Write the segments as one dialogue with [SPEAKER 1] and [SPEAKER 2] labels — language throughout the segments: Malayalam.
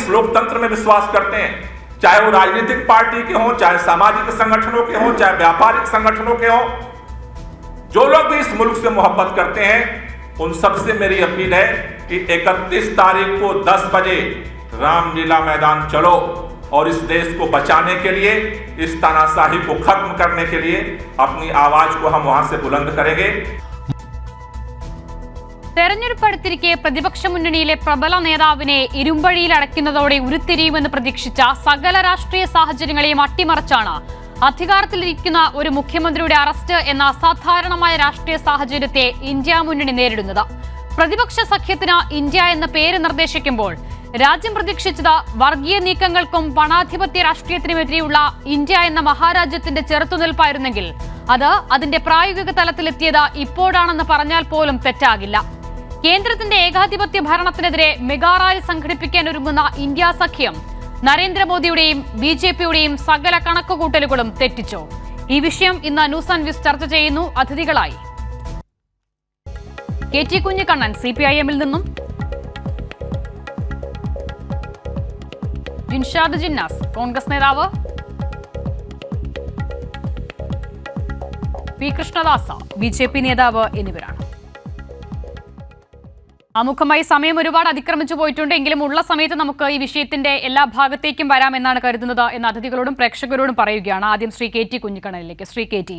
[SPEAKER 1] इस लोकतंत्र में विश्वास करते हैं, चाहे वो राजनीतिक पार्टी के हों, चाहे सामाजिक संगठनों के हों, चाहे व्यापारिक संगठनों के हों, जो लोग भी इस मुल्क से मोहब्बत करते हैं, उन सबसे मेरी अपील है कि 31 तारीख को 10 बजे रामलीला मैदान चलो और इस देश को बचाने के लिए, इस तानाशाही को खत्म करने के लिए अपनी आवाज को हम वहां से बुलंद करेंगे।
[SPEAKER 2] തെരഞ്ഞെടുപ്പ് അടുത്തിരിക്കെ പ്രതിപക്ഷ മുന്നണിയിലെ പ്രബല നേതാവിനെ ഇരുമ്പഴിയിൽ അടയ്ക്കുന്നതോടെ ഉരുത്തിരിയുമെന്ന് പ്രതീക്ഷിച്ച സകല രാഷ്ട്രീയ സാഹചര്യങ്ങളെയും അട്ടിമറിച്ചാണ് അധികാരത്തിലിരിക്കുന്ന ഒരു മുഖ്യമന്ത്രിയുടെ അറസ്റ്റ് എന്ന അസാധാരണമായ രാഷ്ട്രീയ സാഹചര്യത്തെ ഇന്ത്യ മുന്നണി നേരിടുന്നത്. പ്രതിപക്ഷ സഖ്യത്തിന് ഇന്ത്യ എന്ന പേര് നിർദ്ദേശിക്കുമ്പോൾ രാജ്യം പ്രതീക്ഷിച്ചത് വർഗീയ നീക്കങ്ങൾക്കും പണാധിപത്യ രാഷ്ട്രീയത്തിനുമെതിരെയുള്ള ഇന്ത്യ എന്ന മഹാരാജ്യത്തിന്റെ ചെറുത്തുനിൽപ്പായിരുന്നെങ്കിൽ അത് അതിന്റെ പ്രായോഗിക തലത്തിലെത്തിയത് ഇപ്പോഴാണെന്ന് പറഞ്ഞാൽ പോലും തെറ്റാകില്ല. കേന്ദ്രത്തിന്റെ ഏകാധിപത്യ ഭരണത്തിനെതിരെ മെഗാ റാലി സംഘടിപ്പിക്കാൻ ഒരുങ്ങുന്ന ഇന്ത്യ സഖ്യം നരേന്ദ്രമോദിയുടെയും BJPയുടെയും സകല കണക്കുകൂട്ടലുകളും തെറ്റിച്ചോ? ഈ വിഷയം ഇന്ന് ന്യൂസ് ആൻഡ് വ്യൂസ് ചർച്ച ചെയ്യുന്നു. അതിഥികളായി KT കുഞ്ഞിക്കണ്ണൻ CPIMൽ നിന്നും, ജിൻഷാദ് ജിന്നാസ് കോൺഗ്രസ് നേതാവ്, P കൃഷ്ണദാസ BJP നേതാവ് എന്നിവരാണ്. ആമുഖമായി സമയം ഒരുപാട് അതിക്രമിച്ചു പോയിട്ടുണ്ട്. എങ്കിലും ഉള്ള സമയത്ത് നമുക്ക് ഈ വിഷയത്തിന്റെ എല്ലാ ഭാഗത്തേക്കും വരാമെന്നാണ് കരുതുന്നത് എന്ന് അതിഥികളോടും പ്രേക്ഷകരോടും പറയുകയാണ്. ആദ്യം ശ്രീ KT കുഞ്ഞിക്കണ്ണനിലേക്ക്. ശ്രീ KT,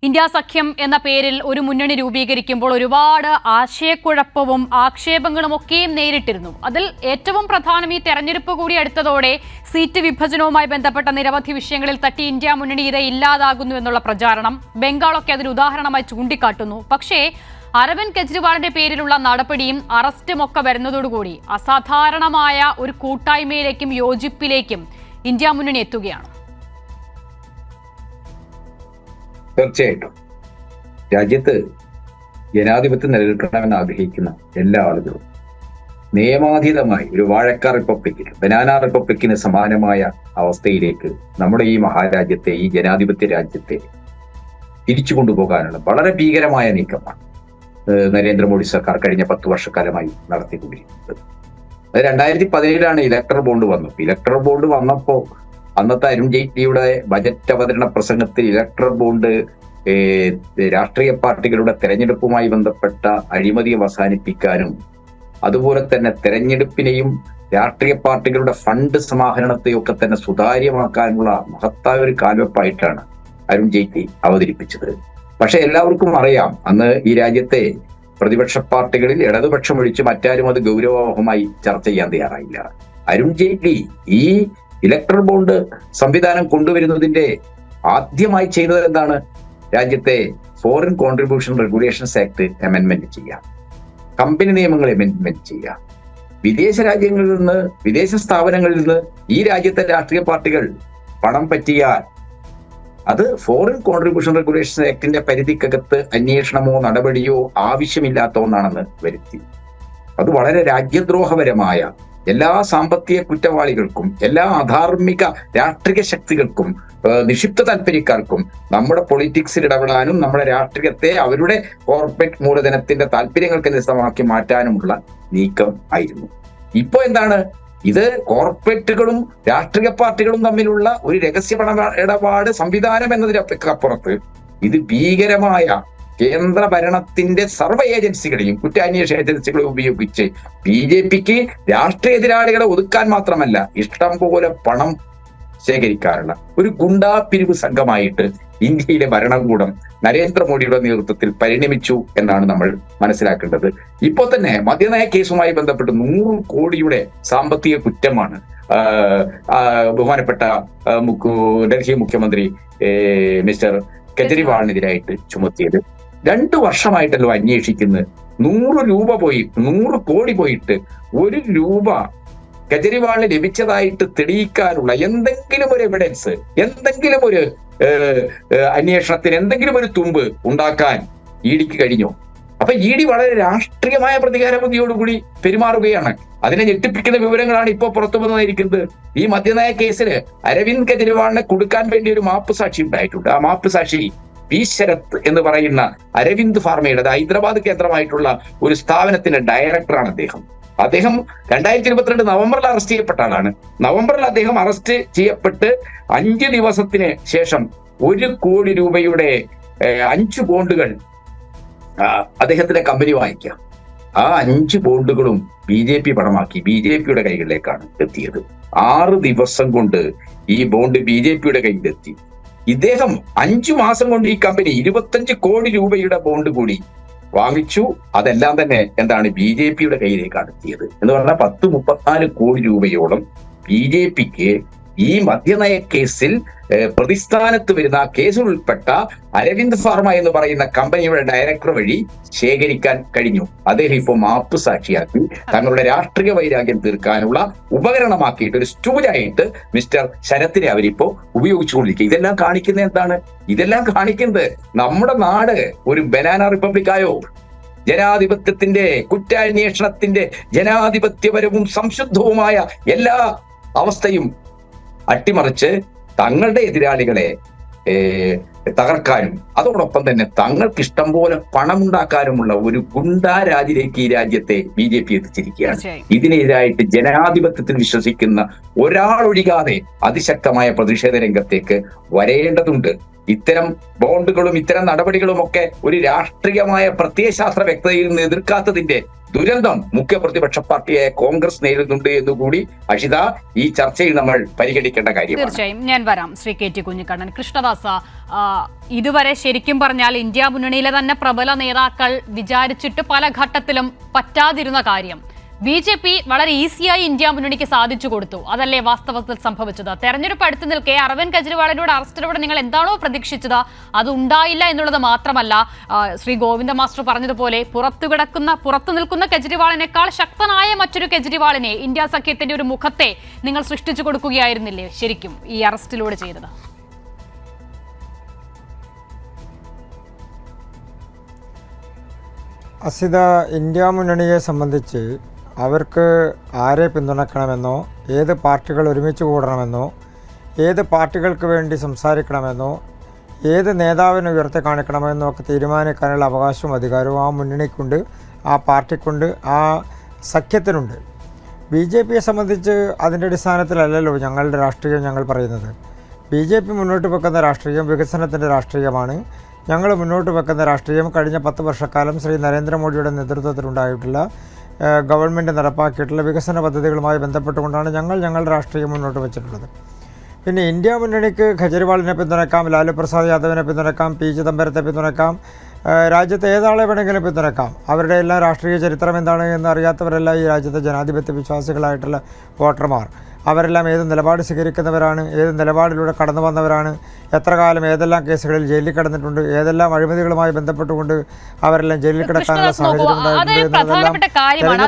[SPEAKER 2] ഇന്ത്യ സഖ്യം എന്ന പേരിൽ ഒരു മുന്നണി രൂപീകരിക്കുമ്പോൾ ഒരുപാട് ആശയക്കുഴപ്പവും ആക്ഷേപങ്ങളും ഒക്കെയും നേരിട്ടിരുന്നു. അതിൽ ഏറ്റവും പ്രധാനം ഈ തെരഞ്ഞെടുപ്പ് കൂടി അടുത്തതോടെ സീറ്റ് വിഭജനവുമായി ബന്ധപ്പെട്ട നിരവധി വിഷയങ്ങളിൽ തട്ടി ഇന്ത്യ മുന്നണി ഇത് ഇല്ലാതാകുന്നു എന്നുള്ള പ്രചാരണം ബംഗാളൊക്കെ അതിന് ഉദാഹരണമായി ചൂണ്ടിക്കാട്ടുന്നു. പക്ഷേ അരവിന്ദ് കെജ്രിവാളിന്റെ പേരിലുള്ള നടപടിയും അറസ്റ്റും ഒക്കെ വരുന്നതോടുകൂടി അസാധാരണമായ ഒരു കൂട്ടായ്മയിലേക്കും യോജിപ്പിലേക്കും ഇന്ത്യ മുന്നണി എത്തുകയാണ്.
[SPEAKER 3] തീർച്ചയായിട്ടും രാജ്യത്ത് ജനാധിപത്യം നിലനിൽക്കണമെന്ന് ആഗ്രഹിക്കുന്ന എല്ലാ ആളുകളും നിയമാതീതമായി ഒരു വാഴക്കാർ റിപ്പബ്ലിക്കിന്, ബനാന റിപ്പബ്ലിക്കിന് സമാനമായ അവസ്ഥയിലേക്ക് നമ്മുടെ ഈ മഹാരാജ്യത്തെ, ഈ ജനാധിപത്യ രാജ്യത്തെ തിരിച്ചു കൊണ്ടുപോകാനുള്ള വളരെ ഭീകരമായ നീക്കമാണ് നരേന്ദ്രമോദി സർക്കാർ കഴിഞ്ഞ 10 വർഷക്കാലമായി നടത്തിക്കൊണ്ടിരിക്കുന്നത്. 2017 ഇലക്ടറൽ ബോണ്ട് വന്നു. ഇലക്ടറൽ ബോണ്ട് വന്നപ്പോ അന്നത്തെ അരുൺ ജെയ്റ്റ്ലിയുടെ ബജറ്റ് അവതരണ പ്രസംഗത്തിൽ ഇലക്ടറൽ ബോണ്ട് രാഷ്ട്രീയ പാർട്ടികളുടെ തെരഞ്ഞെടുപ്പുമായി ബന്ധപ്പെട്ട അഴിമതി അവസാനിപ്പിക്കാനും അതുപോലെ തന്നെ തെരഞ്ഞെടുപ്പിനെയും രാഷ്ട്രീയ പാർട്ടികളുടെ ഫണ്ട് സമാഹരണത്തെയും ഒക്കെ തന്നെ സുതാര്യമാക്കാനുള്ള മഹത്തായ ഒരു കാൽവെപ്പായിട്ടാണ് അരുൺ ജെയ്റ്റ്ലി അവതരിപ്പിച്ചത്. പക്ഷെ എല്ലാവർക്കും അറിയാം, അന്ന് ഈ രാജ്യത്തെ പ്രതിപക്ഷ പാർട്ടികളിൽ ഇടതുപക്ഷം ഒഴിച്ച് മറ്റാരും അത് ഗൗരവമായി ചർച്ച ചെയ്യാൻ തയ്യാറായില്ല. അരുൺ ജെയ്റ്റ്ലി ഈ ഇലക്ട്രൽ ബോണ്ട് സംവിധാനം കൊണ്ടുവരുന്നതിന്റെ ആദ്യമായി ചെയ്തത് എന്താണ്? രാജ്യത്തെ ഫോറിൻ കോൺട്രിബ്യൂഷൻ റെഗുലേഷൻസ് ആക്ട് അമെൻമെന്റ് ചെയ്യാം, കമ്പനി നിയമങ്ങൾ അമെൻമെന്റ് ചെയ്യാം. വിദേശ രാജ്യങ്ങളിൽ നിന്ന്, വിദേശ സ്ഥാപനങ്ങളിൽ നിന്ന് ഈ രാജ്യത്തെ രാഷ്ട്രീയ പാർട്ടികൾ പണം പറ്റിയാൽ അത് ഫോറിൻ കോൺട്രിബ്യൂഷൻ റെഗുലേഷൻ ആക്ടിന്റെ പരിധിക്കകത്ത് അന്വേഷണമോ നടപടിയോ ആവശ്യമില്ലാത്ത ഒന്നാണെന്ന് വരുത്തി. അത് വളരെ രാജ്യദ്രോഹപരമായ എല്ലാ സാമ്പത്തിക കുറ്റവാളികൾക്കും, എല്ലാ അധാർമിക രാഷ്ട്രീയ ശക്തികൾക്കും, നിക്ഷിപ്ത താല്പര്യക്കാർക്കും നമ്മുടെ പൊളിറ്റിക്സിൽ ഇടപെടാനും നമ്മുടെ രാഷ്ട്രീയത്തെ അവരുടെ കോർപ്പറേറ്റ് മൂലധനത്തിന്റെ താല്പര്യങ്ങൾക്ക് നിസ്സമാക്കി മാറ്റാനുമുള്ള നീക്കം ആയിരുന്നു. ഇപ്പോ എന്താണ്? ഇത് കോർപ്പറേറ്റുകളും രാഷ്ട്രീയ പാർട്ടികളും തമ്മിലുള്ള ഒരു രഹസ്യ പണ ഇടപാട് സംവിധാനം എന്നതിനപ്പുറത്ത് ഇത് ഭീകരമായ കേന്ദ്ര ഭരണത്തിന്റെ സർവ്വ ഏജൻസികളെയും കുറ്റാന്വേഷണ ഏജൻസികളെയും ഉപയോഗിച്ച് BJPക്ക് രാഷ്ട്രീയ എതിരാളികളെ ഒതുക്കാൻ മാത്രമല്ല ഇഷ്ടം പോലെ പണം ശേഖരിക്കാറുള്ള ഒരു ഗുണ്ടാപിരിവ് സംഘമായിട്ട് ഇന്ത്യയിലെ ഭരണകൂടം നരേന്ദ്രമോദിയുടെ നേതൃത്വത്തിൽ പരിണമിച്ചു എന്നാണ് നമ്മൾ മനസ്സിലാക്കേണ്ടത്. ഇപ്പോൾ തന്നെ മദ്യനയ കേസുമായി ബന്ധപ്പെട്ട് 100 കോടിയുടെ സാമ്പത്തിക കുറ്റമാണ് ബഹുമാനപ്പെട്ട ഡൽഹി മുഖ്യമന്ത്രി മിസ്റ്റർ കെജ്രിവാളിനെതിരായിട്ട് ചുമത്തിയത്. 2 വർഷമായിട്ടല്ലോ അന്വേഷിക്കുന്നത്. 100 കോടി പോയിട്ട് 1 രൂപ കെജ്രിവാളിന് ലഭിച്ചതായിട്ട് തെളിയിക്കാനുള്ള എന്തെങ്കിലും ഒരു എവിഡൻസ്, എന്തെങ്കിലും ഒരു അന്വേഷണത്തിന് എന്തെങ്കിലും ഒരു തുമ്പ് ഉണ്ടാക്കാൻ ഇഡിക്ക് കഴിഞ്ഞു. അപ്പൊ ഇഡി വളരെ രാഷ്ട്രീയമായ പ്രതികാര ബുദ്ധിയോടുകൂടി പെരുമാറുകയാണ്. അതിനെ ഞെട്ടിപ്പിക്കുന്ന വിവരങ്ങളാണ് ഇപ്പോൾ പുറത്തു വന്നിരിക്കുന്നത്. ഈ മദ്യനയ കേസിൽ അരവിന്ദ് കെജ്രിവാളിനെ കൊടുക്കാൻ വേണ്ടി ഒരു മാപ്പ് സാക്ഷി ഉണ്ടായിട്ടുണ്ട്. ആ മാപ്പ് സാക്ഷി പി ശരത് എന്ന് പറയുന്ന അരവിന്ദ് ഫാർമയുടെ ഹൈദരാബാദ് കേന്ദ്രമായിട്ടുള്ള ഒരു സ്ഥാപനത്തിന്റെ ഡയറക്ടറാണ് അദ്ദേഹം. അദ്ദേഹം 2022 നവംബറിൽ അറസ്റ്റ് ചെയ്യപ്പെട്ട ആളാണ്. നവംബറിൽ അദ്ദേഹം അറസ്റ്റ് ചെയ്യപ്പെട്ട് 5 ദിവസത്തിന് ശേഷം 1 കോടി രൂപയുടെ 5 ബോണ്ടുകൾ അദ്ദേഹത്തിന്റെ കമ്പനി വാങ്ങിക്കാം. ആ 5 ബോണ്ടുകളും BJP പണമാക്കി BJPയുടെ കൈകളിലേക്കാണ് എത്തിയത്. 6 ദിവസം കൊണ്ട് ഈ ബോണ്ട് BJPയുടെ കയ്യിലെത്തി. ഇദ്ദേഹം 5 മാസം കൊണ്ട് ഈ കമ്പനി 25 കോടി രൂപയുടെ ബോണ്ട് കൂടി വാങ്ങിച്ചു. അതെല്ലാം തന്നെ എന്താണ് BJPയുടെ കയ്യിലേക്കാണ് എത്തിയത് എന്ന് പറഞ്ഞാൽ 34 കോടി രൂപയോളം BJPക്ക് ഈ മദ്യനയ കേസിൽ പ്രതിസ്ഥാനത്ത് വരുന്ന കേസിൽ ഉൾപ്പെട്ട അരവിന്ദ് ഫാർമ എന്ന് പറയുന്ന കമ്പനിയുടെ ഡയറക്ടർ വഴി ശേഖരിക്കാൻ കഴിഞ്ഞു. അദ്ദേഹം ഇപ്പോൾ മാപ്പ് സാക്ഷിയാക്കി തങ്ങളുടെ രാഷ്ട്രീയ വൈരാഗ്യം തീർക്കാനുള്ള ഉപകരണമാക്കിയിട്ട് ഒരു സ്റ്റൂലായിട്ട് മിസ്റ്റർ ശരത്തിനെ അവരിപ്പോ ഉപയോഗിച്ചുകൊണ്ടിരിക്കുക. ഇതെല്ലാം കാണിക്കുന്നത് എന്താണ്? ഇതെല്ലാം കാണിക്കുന്നത് നമ്മുടെ നാട് ഒരു ബനാന റിപ്പബ്ലിക്കായോ, ജനാധിപത്യത്തിന്റെ കുറ്റാന്വേഷണത്തിന്റെ ജനാധിപത്യപരവും സംശുദ്ധവുമായ എല്ലാ അവസ്ഥയും അട്ടിമറിച്ച് തങ്ങളുടെ എതിരാളികളെ തകർക്കാനും അതോടൊപ്പം തന്നെ തങ്ങൾക്ക് ഇഷ്ടം പോലെ പണമുണ്ടാക്കാനുമുള്ള ഒരു ഗുണ്ടാരാജിലേക്ക് ഈ രാജ്യത്തെ BJP എത്തിച്ചിരിക്കുകയാണ്. ഇതിനെതിരായിട്ട് ജനാധിപത്യത്തിൽ വിശ്വസിക്കുന്ന ഒരാളൊഴികാതെ അതിശക്തമായ പ്രതിഷേധ രംഗത്തേക്ക് വരേണ്ടതുണ്ട്. ഇത്തരം ബോണ്ടുകളും ഇത്തരം നടപടികളും ഒക്കെ ഒരു രാഷ്ട്രീയമായ പ്രത്യയശാസ്ത്ര വ്യക്തതയിൽ നിന്ന് എതിർക്കാത്തതിന്റെ ദുരന്തം മുഖ്യ പ്രതിപക്ഷ പാർട്ടിയായ കോൺഗ്രസ് നേരിടുന്നുണ്ട് എന്നുകൂടി അഷിത ഈ ചർച്ചയിൽ നമ്മൾ പരിഗണിക്കേണ്ട കാര്യമാണ്.
[SPEAKER 2] തീർച്ചയായും ഞാൻ വരാം. ശ്രീ KT കുഞ്ഞിക്കണ്ണൻ. കൃഷ്ണദാസ, ഇതുവരെ ശരിക്കും പറഞ്ഞാൽ ഇന്ത്യ മുന്നണിയിലെ തന്നെ പ്രബല നേതാക്കൾ വിചാരിച്ചിട്ട് പല ഘട്ടത്തിലും പറ്റാതിരുന്ന കാര്യം BJP വളരെ ഈസിയായി ഇന്ത്യ മുന്നണിക്ക് സാധിച്ചു കൊടുത്തു. അതല്ലേ വാസ്തവത്തിൽ സംഭവിച്ചത്? തെരഞ്ഞെടുപ്പ് അടുത്ത് നിൽക്കെ അരവിന്ദ് കെജ്രിവാളിനോട് അറസ്റ്റിലൂടെ നിങ്ങൾ എന്താണോ പ്രതീക്ഷിച്ചത് അത് ഉണ്ടായില്ല എന്നുള്ളത് മാത്രമല്ല, ശ്രീ ഗോവിന്ദ മാസ്റ്റർ പറഞ്ഞതുപോലെ പുറത്തു നിൽക്കുന്ന കെജ്രിവാളിനേക്കാൾ ശക്തനായ മറ്റൊരു കെജ്രിവാളിനെ, ഇന്ത്യ സഖ്യത്തിന്റെ ഒരു മുഖത്തെ നിങ്ങൾ സൃഷ്ടിച്ചു കൊടുക്കുകയായിരുന്നില്ലേ ശരിക്കും ഈ അറസ്റ്റിലൂടെ ചെയ്തത്?
[SPEAKER 4] അസിത, ഇന്ത്യ മുന്നണിയെ സംബന്ധിച്ച് അവർക്ക് ആരെ പിന്തുണക്കണമെന്നോ, ഏത് പാർട്ടികൾ ഒരുമിച്ച് കൂടണമെന്നോ, ഏത് പാർട്ടികൾക്ക് വേണ്ടി സംസാരിക്കണമെന്നോ, ഏത് നേതാവിനെ ഉയർത്തി കാണിക്കണമെന്നോ ഒക്കെ തീരുമാനിക്കാനുള്ള അവകാശവും അധികാരവും ആ മുന്നണിക്കുണ്ട്, ആ പാർട്ടിക്കുണ്ട്, ആ സഖ്യത്തിനുണ്ട്. BJPയെ സംബന്ധിച്ച് അതിൻ്റെ അടിസ്ഥാനത്തിലല്ലല്ലോ ഞങ്ങളുടെ രാഷ്ട്രീയം ഞങ്ങൾ പറയുന്നത്. BJP മുന്നോട്ട് വെക്കുന്ന രാഷ്ട്രീയം വികസനത്തിൻ്റെ രാഷ്ട്രീയമാണ്. ഞങ്ങൾ മുന്നോട്ട് വെക്കുന്ന രാഷ്ട്രീയം കഴിഞ്ഞ 10 വർഷക്കാലം ശ്രീ നരേന്ദ്രമോദിയുടെ നേതൃത്വത്തിലുണ്ടായിട്ടുള്ള ഗവൺമെൻറ് നടപ്പാക്കിയിട്ടുള്ള വികസന പദ്ധതികളുമായി ബന്ധപ്പെട്ടുകൊണ്ടാണ് ഞങ്ങളുടെ രാഷ്ട്രീയം മുന്നോട്ട് വെച്ചിട്ടുള്ളത്. പിന്നെ ഇന്ത്യ മുന്നണിക്ക് കെജ്രിവാളിനെ പിന്തുണക്കാം, ലാലു പ്രസാദ് യാദവിനെ പിന്തുണക്കാം, P ചിദംബരത്തെ പിന്തുണക്കാം, രാജ്യത്തെ ഏതാളെ വേണമെങ്കിലും പിന്തുണക്കാം. അവരുടെ എല്ലാം രാഷ്ട്രീയ ചരിത്രം എന്താണ് എന്ന് അറിയാത്തവരല്ല ഈ രാജ്യത്തെ ജനാധിപത്യ വിശ്വാസികളായിട്ടുള്ള വോട്ടർമാർ. അവരെല്ലാം ഏത് നിലപാട് സ്വീകരിക്കുന്നവരാണ്, ഏത് നിലപാടിലൂടെ കടന്നു വന്നവരാണ്, എത്ര കാലം ഏതെല്ലാം കേസുകളിൽ ജയിലിൽ കിടന്നിട്ടുണ്ട്, ഏതെല്ലാം അഴിമതികളുമായി ബന്ധപ്പെട്ടുകൊണ്ട് അവരെല്ലാം ജയിലിൽ കിടക്കാനുള്ള
[SPEAKER 2] പ്രധാനപ്പെട്ട കാര്യമാണ്.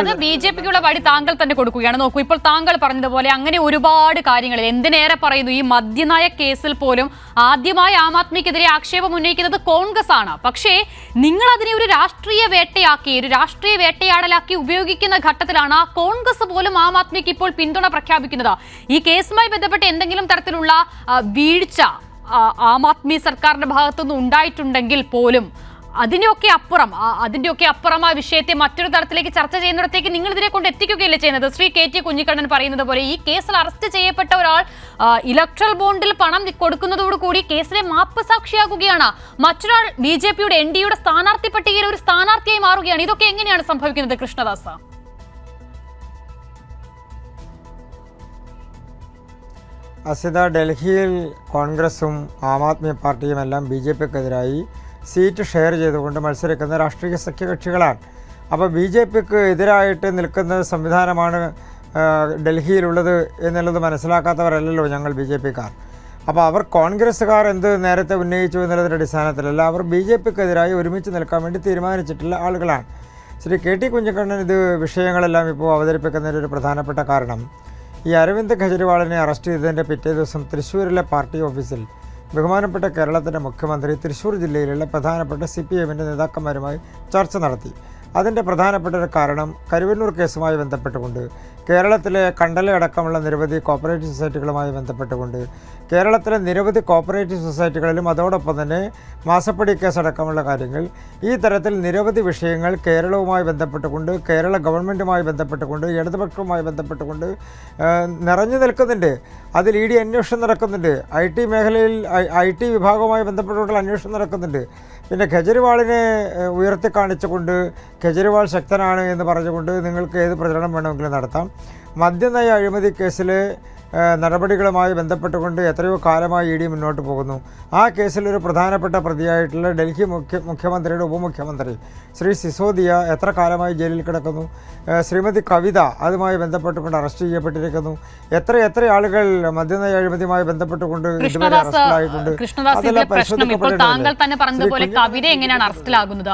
[SPEAKER 2] അത് BJPക്കുള്ള വഴി താങ്കൾ തന്നെ കൊടുക്കുകയാണ്. നോക്കൂ, ഇപ്പോൾ താങ്കൾ പറഞ്ഞതുപോലെ അങ്ങനെ ഒരുപാട് കാര്യങ്ങളിൽ, എന്തിനേറെ പറയുന്നു, ഈ മദ്യനയ കേസിൽ പോലും ആദ്യമായി ആം ആദ്മിക്കെതിരെ ആക്ഷേപം ഉന്നയിക്കുന്നത് കോൺഗ്രസ് ആണ്. പക്ഷേ നിങ്ങൾ അതിനെ ഒരു രാഷ്ട്രീയ വേട്ടയാക്കി, ഒരു രാഷ്ട്രീയ വേട്ടയാടലാക്കി ഉപയോഗിക്കുന്ന ഘട്ടത്തിലാണ് കോൺഗ്രസ് പോലും ആം ആദ്മിക്ക് ഇപ്പോൾ പിന്തുണ പ്രഖ്യാപിക്കുന്നത്. ഈ കേസുമായി ബന്ധപ്പെട്ട് എന്തെങ്കിലും തരത്തിലുള്ള വീഴ്ച ആം ആദ്മി സർക്കാരിന്റെ ഭാഗത്തുനിന്ന് ഉണ്ടായിട്ടുണ്ടെങ്കിൽ പോലും അതിൻ്റെയൊക്കെ അപ്പുറം ആ വിഷയത്തെ മറ്റൊരു തരത്തിലേക്ക് ചർച്ച ചെയ്യുന്നിടത്തേക്ക് നിങ്ങൾ ഇതിനെ കൊണ്ട് എത്തിക്കുകയല്ലേ ചെയ്യുന്നത്? ശ്രീ KT കുഞ്ഞിക്കണ്ണൻ പറയുന്നത് പോലെ ഈ കേസിൽ അറസ്റ്റ് ചെയ്യപ്പെട്ട ഒരാൾ ഇലക്ട്രൽ ബോണ്ടിൽ പണം കൊടുക്കുന്നതോടുകൂടി കേസിലെ മാപ്പ് സാക്ഷിയാകുകയാണ്. മറ്റൊരാൾ BJPയുടെ NDAയുടെ സ്ഥാനാർത്ഥി പട്ടികയിൽ ഒരു സ്ഥാനാർത്ഥിയായി മാറുകയാണ്. ഇതൊക്കെ എങ്ങനെയാണ് സംഭവിക്കുന്നത് കൃഷ്ണദാസ?
[SPEAKER 4] അസിത, ഡൽഹിയിൽ കോൺഗ്രസും ആം ആദ്മി പാർട്ടിയും എല്ലാം BJPക്കെതിരായി സീറ്റ് ഷെയർ ചെയ്തുകൊണ്ട് മത്സരിക്കുന്ന രാഷ്ട്രീയ സഖ്യകക്ഷികളാണ്. അപ്പോൾ BJPക്ക് എതിരായിട്ട് നിൽക്കുന്ന സംവിധാനമാണ് ഡൽഹിയിലുള്ളത് എന്നുള്ളത് മനസ്സിലാക്കാത്തവരല്ലല്ലോ ഞങ്ങൾ BJPക്കാർ. അപ്പോൾ അവർ കോൺഗ്രസ്സുകാർ എന്ത് നേരത്തെ ഉന്നയിച്ചു എന്നുള്ളതിൻ്റെ അടിസ്ഥാനത്തിലല്ല, അവർ BJPക്കെതിരായി ഒരുമിച്ച് നിൽക്കാൻ വേണ്ടി തീരുമാനിച്ചിട്ടുള്ള ആളുകളാണ്. ശ്രീ KT കുഞ്ഞിക്കണ്ണൻ ഇത് വിഷയങ്ങളെല്ലാം ഇപ്പോൾ അവതരിപ്പിക്കുന്നതിൻ്റെ ഒരു പ്രധാനപ്പെട്ട കാരണം, ഈ അരവിന്ദ് കെജ്രിവാളിനെ അറസ്റ്റ് ചെയ്തതിൻ്റെ പിറ്റേ ദിവസം തൃശ്ശൂരിലെ പാർട്ടി ഓഫീസിൽ ബഹുമാനപ്പെട്ട കേരളത്തിൻ്റെ മുഖ്യമന്ത്രി തൃശ്ശൂർ ജില്ലയിലുള്ള പ്രധാനപ്പെട്ട CPMൻ്റെ നേതാക്കന്മാരുമായി ചർച്ച നടത്തി. അതിൻ്റെ പ്രധാനപ്പെട്ട ഒരു കാരണം കരുവന്നൂർ കേസുമായി ബന്ധപ്പെട്ടുകൊണ്ട് കേരളത്തിലെ കണ്ടലയടക്കമുള്ള നിരവധി കോപ്പറേറ്റീവ് സൊസൈറ്റികളുമായി ബന്ധപ്പെട്ടുകൊണ്ട് കേരളത്തിലെ നിരവധി കോപ്പറേറ്റീവ് സൊസൈറ്റികളിലും അതോടൊപ്പം തന്നെ മാസപ്പടി കേസടക്കമുള്ള കാര്യങ്ങൾ ഈ തരത്തിൽ നിരവധി വിഷയങ്ങൾ കേരളവുമായി ബന്ധപ്പെട്ടുകൊണ്ട് കേരള ഗവൺമെൻറ്റുമായി ബന്ധപ്പെട്ടുകൊണ്ട് ഇടതുപക്ഷവുമായി ബന്ധപ്പെട്ടുകൊണ്ട് നിറഞ്ഞു നിൽക്കുന്നുണ്ട്. അതിൽ ഇ ഡി അന്വേഷണം നടക്കുന്നുണ്ട്. ഐ ടി മേഖലയിൽ IT വിഭാഗവുമായി ബന്ധപ്പെട്ടുകൊണ്ടുള്ള അന്വേഷണം നടക്കുന്നുണ്ട്. പിന്നെ കെജ്രിവാളിനെ ഉയർത്തി കാണിച്ചുകൊണ്ട് കെജ്രിവാൾ ശക്തനാണ് എന്ന് പറഞ്ഞുകൊണ്ട് നിങ്ങൾക്ക് ഏത് പ്രചരണം വേണമെങ്കിലും നടത്താം. മദ്യനയ അഴിമതി കേസിലെ നടപടികളുമായി ബന്ധപ്പെട്ടുകൊണ്ട് എത്രയോ കാലമായി ഇ ഡി മുന്നോട്ട് പോകുന്നു. ആ കേസിലൊരു പ്രധാനപ്പെട്ട പ്രതിയായിട്ടുള്ള ഡൽഹി മുഖ്യമന്ത്രിയുടെ ഉപമുഖ്യമന്ത്രി ശ്രീ സിസോദിയ എത്ര കാലമായി ജയിലിൽ കിടക്കുന്നു. ശ്രീമതി കവിത അതുമായി ബന്ധപ്പെട്ടുകൊണ്ട് അറസ്റ്റ് ചെയ്യപ്പെട്ടിരിക്കുന്നു. എത്ര ആളുകൾ മദ്യനയ അഴിമതിയുമായി ബന്ധപ്പെട്ടുകൊണ്ട് ഇതുവരെ അറസ്റ്റിലായിട്ടുണ്ട്.
[SPEAKER 2] ഇപ്പോൾ താങ്കൾ തന്നെ പറഞ്ഞതുപോലെ കവിത എങ്ങനെയാണ് അറസ്റ്റിലാകുന്നത്,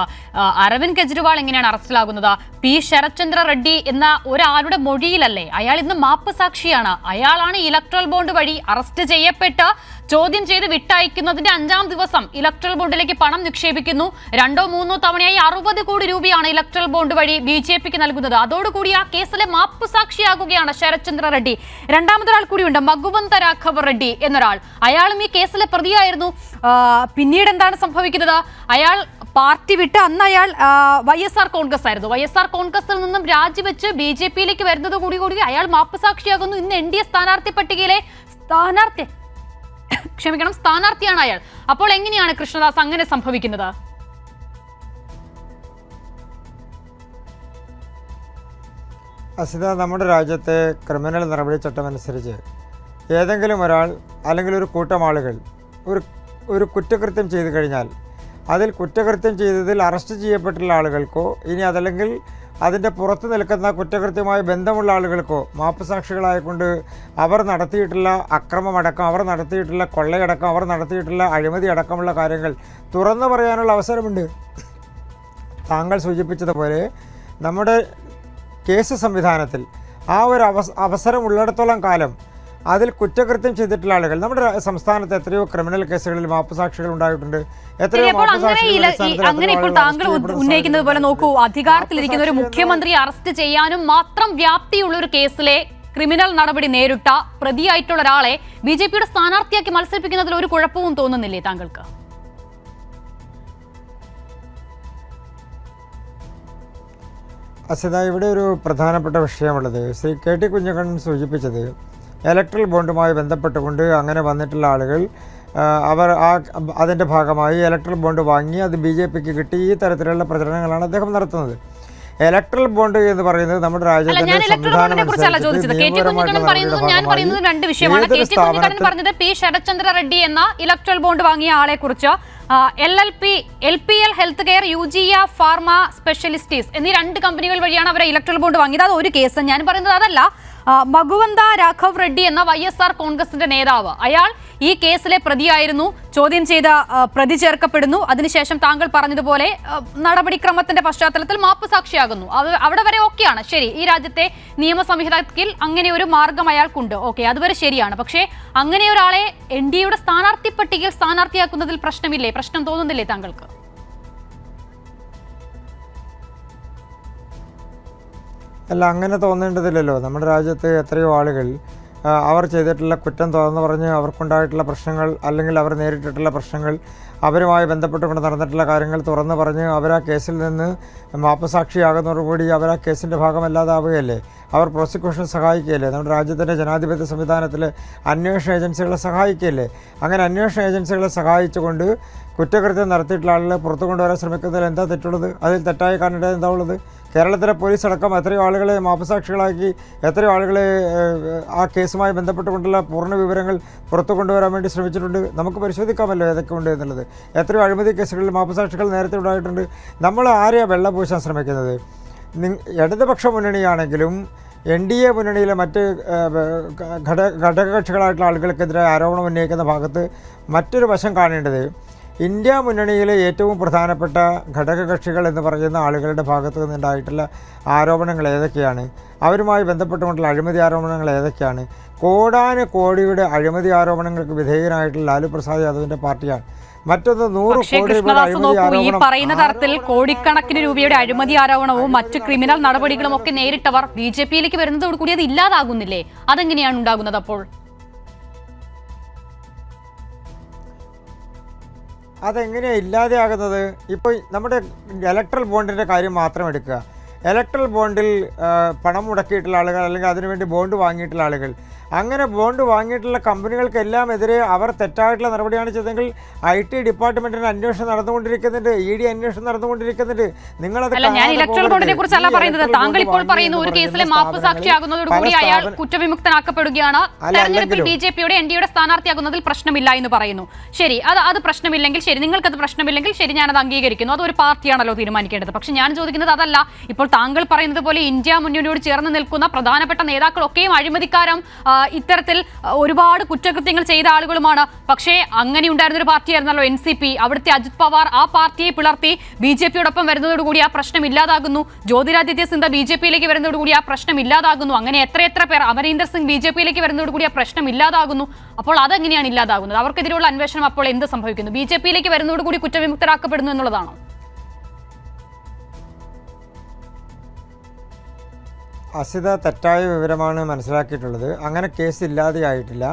[SPEAKER 2] അരവിന്ദ് കെജ്രിവാൾ എങ്ങനെയാണ് അറസ്റ്റിലാകുന്നത്, പി ശരത്ചന്ദ്ര റെഡ്ഡി എന്ന ഒരാളുടെ മൊഴിയിലല്ലേ? അയാൾ ഇന്ന് മാപ്പ് സാക്ഷിയാണ്. അയാളാണ് ഇലക്ട്രൽ ബോണ്ട് വഴി അറസ്റ്റ് ചെയ്യപ്പെട്ട് ചോദ്യം ചെയ്ത് വിട്ടയക്കുന്നതിന്റെ 5-ാം ദിവസം ഇലക്ട്രൽ ബോണ്ടിലേക്ക് പണം നിക്ഷേപിക്കുന്നു. 2-3 തവണയായി 60 കോടി രൂപയാണ് ഇലക്ട്രൽ ബോണ്ട് വഴി BJPക്ക് നൽകുന്നത്. അതോടുകൂടി ആ കേസിലെ മാപ്പ് സാക്ഷിയാകുകയാണ് ശരത്ചന്ദ്ര റെഡ്ഡി. രണ്ടാമതൊരാൾ കൂടിയുണ്ട്, മഗുവന്ത രാഘവ റെഡ്ഡി എന്നൊരാൾ. അയാളും ഈ കേസിലെ പ്രതിയായിരുന്നു. പിന്നീട് എന്താണ് സംഭവിക്കുന്നത്? അയാൾ പാർട്ടി വിട്ട് അന്ന് അയാൾ YSR കോൺഗ്രസ് ആയിരുന്നു. YSR കോൺഗ്രസിൽ നിന്നും രാജിവെച്ച് BJPയിലേക്ക് വരുന്നത് കൂടി അയാൾ മാപ്പ് സാക്ഷിയാകുന്നു. ഇന്ന് NDA സ്ഥാനാർത്ഥി പട്ടികയിലെ സ്ഥാനാർത്ഥിയാണ് അയാൾ. അപ്പോൾ എങ്ങനെയാണ് കൃഷ്ണദാസ് അങ്ങനെ സംഭവിക്കുന്നത്?
[SPEAKER 4] അസിത, നമ്മുടെ രാജ്യത്തെ ക്രിമിനൽ നടപടിച്ചട്ടമനുസരിച്ച് ഏതെങ്കിലും ഒരാൾ അല്ലെങ്കിൽ ഒരു കൂട്ടം ആളുകൾ ഒരു കുറ്റകൃത്യം ചെയ്തു കഴിഞ്ഞാൽ അതിൽ കുറ്റകൃത്യം ചെയ്തതിൽ അറസ്റ്റ് ചെയ്യപ്പെട്ടുള്ള ആളുകൾക്കോ ഇനി അതല്ലെങ്കിൽ അതിൻ്റെ പുറത്ത് നിൽക്കുന്ന കുറ്റകൃത്യമായി ബന്ധമുള്ള ആളുകൾക്കോ മാപ്പുസാക്ഷികളായിക്കൊണ്ട് അവർ നടത്തിയിട്ടുള്ള അക്രമമടക്കം, അവർ നടത്തിയിട്ടുള്ള കൊള്ളയടക്കം, അവർ നടത്തിയിട്ടുള്ള അഴിമതി അടക്കമുള്ള കാര്യങ്ങൾ തുറന്നു പറയാനുള്ള അവസരമുണ്ട്. താങ്കൾ സൂചിപ്പിച്ചതുപോലെ നമ്മുടെ കേസ് സംവിധാനത്തിൽ ആ ഒരു അവസരം ഉള്ളിടത്തോളം കാലം അതിൽ കുറ്റകൃത്യം ചെയ്തിട്ടുള്ള ആളുകൾ നമ്മുടെ സംസ്ഥാനത്ത് എത്രയോ ക്രിമിനൽ കേസുകളിൽ മാപ്പുസാക്ഷികൾ ഉണ്ടായിട്ടുണ്ട്.
[SPEAKER 2] അങ്ങനെ ഇപ്പോൾ താങ്കൾ ഉന്നയിക്കുന്നത് പോലെ നോക്കൂ, അധികാരത്തിലിരിക്കുന്ന ഒരു മുഖ്യമന്ത്രി അറസ്റ്റ് ചെയ്യാനും മാത്രം വ്യാപ്തിയുള്ള ഒരു കേസിലെ ക്രിമിനൽ നടപടി നേരിട്ട പ്രതിയായിട്ടുള്ള ഒരാളെ BJPയുടെ സ്ഥാനാർത്ഥിയാക്കി മത്സരിപ്പിക്കുന്നതിൽ ഒരു കുഴപ്പവും തോന്നുന്നില്ലേ താങ്കൾക്ക്?
[SPEAKER 4] അസിത, ഇവിടെ ഒരു പ്രധാനപ്പെട്ട വിഷയമുള്ളത് ശ്രീ KT കുഞ്ഞക്കണ്ണൻ സൂചിപ്പിച്ചത് ഇലക്ട്രൽ ബോണ്ടുമായി ബന്ധപ്പെട്ടുകൊണ്ട് അങ്ങനെ വന്നിട്ടുള്ള ആളുകൾ അവർ അതിൻ്റെ ഭാഗമായി ഇലക്ട്രൽ ബോണ്ട് വാങ്ങി അത് BJPക്ക് കിട്ടി. ഈ തരത്തിലുള്ള പ്രചരണങ്ങളാണ് അദ്ദേഹം നടത്തുന്നത്. ഇലക്ട്രൽ ബോണ്ട് എന്ന് പറയുന്നത് നമ്മുടെ രാജ്യത്തിന്റെ
[SPEAKER 2] പി ശരത്ചന്ദ്ര റെഡ്ഡി എന്ന ഇലക്ട്രൽ ബോണ്ട് വാങ്ങിയ ആളെ കുറിച്ച് LPL health care, UGA pharma specialities എന്നീ 2 കമ്പനികൾ വഴിയാണ് അവരെ ഇലക്ട്രൽ ബോണ്ട് വാങ്ങിയത്. അത് ഒരു കേസ്. ഞാൻ പറയുന്നത് അതല്ല. മഗുവന്ത രാഘവ് റെഡ്ഡി എന്ന YSR കോൺഗ്രസിന്റെ നേതാവ്, അയാൾ ഈ കേസിലെ പ്രതിയായിരുന്നു. ചോദ്യം ചെയ്ത പ്രതി ചേർക്കപ്പെടുന്നു. അതിനുശേഷം താങ്കൾ പറഞ്ഞതുപോലെ നടപടിക്രമത്തിന്റെ പശ്ചാത്തലത്തിൽ മാപ്പ് സാക്ഷിയാകുന്നു. അവിടെ വരെ ഓക്കെയാണ്, ശരി. ഈ രാജ്യത്തെ നിയമസംഹിതയിൽ അങ്ങനെ ഒരു മാർഗം അയാൾക്കുണ്ട്, ഓക്കെ, അതുവരെ ശരിയാണ്. പക്ഷേ അങ്ങനെ ഒരാളെ NDAയുടെ സ്ഥാനാർത്ഥി പട്ടികയിൽ സ്ഥാനാർത്ഥിയാക്കുന്നതിൽ പ്രശ്നമില്ലേ? പ്രശ്നം തോന്നുന്നില്ലേ താങ്കൾക്ക്?
[SPEAKER 4] അല്ല, അങ്ങനെ തോന്നേണ്ടതില്ലല്ലോ. നമ്മുടെ രാജ്യത്ത് എത്രയോ ആളുകൾ അവർ ചെയ്തിട്ടുള്ള കുറ്റം തുറന്നു പറഞ്ഞ് അവർക്കുണ്ടായിട്ടുള്ള പ്രശ്നങ്ങൾ അല്ലെങ്കിൽ അവർ നേരിട്ടിട്ടുള്ള പ്രശ്നങ്ങൾ, അവരുമായി ബന്ധപ്പെട്ടുകൊണ്ട് നടന്നിട്ടുള്ള കാര്യങ്ങൾ തുറന്നു പറഞ്ഞ് അവർ ആ കേസിൽ നിന്ന് മാപ്പുസാക്ഷിയാകുന്നതോടുകൂടി അവർ ആ കേസിൻ്റെ ഭാഗമല്ലാതാവുകയല്ലേ? അവർ പ്രോസിക്യൂഷനെ സഹായിക്കുകയല്ലേ? നമ്മുടെ രാജ്യത്തിൻ്റെ ജനാധിപത്യ സംവിധാനത്തിൽ അന്വേഷണ ഏജൻസികളെ സഹായിക്കുകയല്ലേ? അങ്ങനെ അന്വേഷണ ഏജൻസികളെ സഹായിച്ചുകൊണ്ട് കുറ്റകൃത്യം നടത്തിയിട്ടുള്ള ആളുകളെ പുറത്തു കൊണ്ടുവരാൻ ശ്രമിക്കുന്നതിൽ എന്താ തെറ്റുള്ളത്? അതിൽ തെറ്റായി കാണേണ്ടത് എന്താ ഉള്ളത്? കേരളത്തിലെ പോലീസ് അടക്കം എത്രയോ ആളുകളെ മാപ്പുസാക്ഷികളാക്കി, എത്രയോ ആളുകളെ ആ കേസുമായി ബന്ധപ്പെട്ടുകൊണ്ടുള്ള പൂർണ്ണ വിവരങ്ങൾ പുറത്തു കൊണ്ടുവരാൻ വേണ്ടി ശ്രമിച്ചിട്ടുണ്ട്. നമുക്ക് പരിശോധിക്കാമല്ലോ ഏതൊക്കെ ഉണ്ട് എന്നുള്ളത്. എത്രയോ അഴിമതി കേസുകളിൽ മാപ്പുസാക്ഷികൾ നേരത്തെ ഉണ്ടായിട്ടുണ്ട്. നമ്മൾ ആരെയാണ് വെള്ളപൂശാൻ ശ്രമിക്കുന്നത്? ഇടതുപക്ഷ മുന്നണിയാണെങ്കിലും NDA മുന്നണിയിലെ മറ്റ് ഘടകകക്ഷികളായിട്ടുള്ള ആളുകൾക്കെതിരെ ആരോപണം ഉന്നയിക്കുന്ന ഭാഗത്ത് മറ്റൊരു വശം കാണേണ്ടത്, ഇന്ത്യ മുന്നണിയിലെ ഏറ്റവും പ്രധാനപ്പെട്ട ഘടകകക്ഷികൾ എന്ന് പറയുന്ന ആളുകളുടെ ഭാഗത്തു നിന്നുണ്ടായിട്ടുള്ള ആരോപണങ്ങൾ ഏതൊക്കെയാണ്? അവരുമായി ബന്ധപ്പെട്ടുകൊണ്ടുള്ള അഴിമതി ആരോപണങ്ങൾ ഏതൊക്കെയാണ്? കോടാനുകോടിയുടെ അഴിമതി ആരോപണങ്ങൾക്ക് വിധേയനായിട്ടുള്ള ലാലു പ്രസാദ് യാദവിൻ്റെ പാർട്ടിയാണ് മറ്റൊന്ന് 100
[SPEAKER 2] പക്ഷേ
[SPEAKER 4] കോടി
[SPEAKER 2] കൃഷ്ണദാസ്
[SPEAKER 4] രൂപയുടെ
[SPEAKER 2] നോക്കൂ, ഈ
[SPEAKER 4] ആരോപണം.
[SPEAKER 2] പറയുന്ന തരത്തിൽ കോടിക്കണക്കിന് രൂപയുടെ അഴിമതി ആരോപണവും മറ്റു ക്രിമിനൽ നടപടികളും ഒക്കെ നേരിട്ടവർ BJP-യിലേക്ക് വരുന്നതോടുകൂടി അത് ഇല്ലാതാകുന്നില്ലേ? അതെങ്ങനെയാണ് ഉണ്ടാകുന്നത് അപ്പോൾ?
[SPEAKER 4] അതെങ്ങനെയാണ് ഇല്ലാതെയാകുന്നത്? ഇപ്പോൾ നമ്മുടെ ഇലക്ട്രൽ ബോണ്ടിൻ്റെ കാര്യം മാത്രം എടുക്കുക. ഇലക്ട്രൽ ബോണ്ടിൽ പണം മുടക്കിയിട്ടുള്ള ആളുകൾ അല്ലെങ്കിൽ അതിനുവേണ്ടി ബോണ്ട് വാങ്ങിയിട്ടുള്ള ആളുകൾ, അങ്ങനെ ബോണ്ട് വാങ്ങിയിട്ടുള്ള കമ്പനികൾക്കെല്ലാം എതിരെ അവർ തെറ്റായിട്ടുള്ള നടപടിയാണ് ചെയ്തതെങ്കിൽ IT ഡിപ്പാർട്ട്മെന്റിന് അന്വേഷണം നടന്നുകൊണ്ടിരിക്കുന്നുണ്ട്, ED അന്വേഷണം നടന്നുകൊണ്ടിരിക്കുന്നുണ്ട്. നിങ്ങളത്
[SPEAKER 2] ഞാൻ ഇലക്ട്രൽ ബോണ്ടിനെ കുറിച്ചല്ല പറയുന്നത്. താങ്കൾ ഇപ്പോൾ പറയുന്നു ഒരു കേസിലെ മാപ്പ് സാക്ഷിയാകുന്നതോടുകൂടി അയാൾ കുറ്റവിമുക്തനാക്കപ്പെടുകയാണ്, തെരഞ്ഞെടുപ്പിൽ BJP-യുടെ NDA-യുടെ സ്ഥാനാർത്ഥിയാകുന്നതിൽ പ്രശ്നമില്ല എന്ന് പറയുന്നു. ശരി, അത് പ്രശ്നമില്ലെങ്കിൽ ശരി, നിങ്ങൾക്കത് പ്രശ്നമില്ലെങ്കിൽ ശരി, ഞാനത് അംഗീകരിക്കുന്നു. അതൊരു പാർട്ടിയാണല്ലോ തീരുമാനിക്കേണ്ടത്. പക്ഷെ ഞാൻ ചോദിക്കുന്നത് അതല്ല. ഇപ്പോൾ താങ്കൾ പറയുന്നത് പോലെ ഇന്ത്യ മുന്നണിയോട് ചേർന്ന് നിൽക്കുന്ന പ്രധാനപ്പെട്ട നേതാക്കളൊക്കെയും അഴിമതിക്കാരും ഇത്തരത്തിൽ ഒരുപാട് കുറ്റകൃത്യങ്ങൾ ചെയ്ത ആളുകളുമാണ്. പക്ഷേ അങ്ങനെ ഉണ്ടായിരുന്നൊരു പാർട്ടിയായിരുന്നല്ലോ NCP. അവിടുത്തെ അജിത് പവാർ ആ പാർട്ടിയെ പിളർത്തി BJP-യോടൊപ്പം വരുന്നതോടുകൂടി ആ പ്രശ്നം ഇല്ലാതാകുന്നു. ജ്യോതിരാദിത്യ സിന്ധ്യ BJP-യിലേക്ക് വരുന്നതോടുകൂടി ആ പ്രശ്നം ഇല്ലാതാകുന്നു. അങ്ങനെ എത്ര പേർ, അമരീന്ദർ സിംഗ് BJP-യിലേക്ക് വരുന്നതോടുകൂടി ആ പ്രശ്നം ഇല്ലാതാകുന്നു. അപ്പോൾ അതെങ്ങനെയാണ് ഇല്ലാതാകുന്നത്? അവർക്കെതിരെയുള്ള അന്വേഷണം അപ്പോൾ എന്ത് സംഭവിക്കുന്നു? BJP-യിലേക്ക് വരുന്നതോടുകൂടി കുറ്റവിമുക്തരാക്കപ്പെടുന്നു എന്നുള്ളതാണോ?
[SPEAKER 4] അസിത തെറ്റായ വിവരമാണ് മനസ്സിലാക്കിയിട്ടുള്ളത്. അങ്ങനെ കേസ് ഇല്ലാതെയായിട്ടില്ല.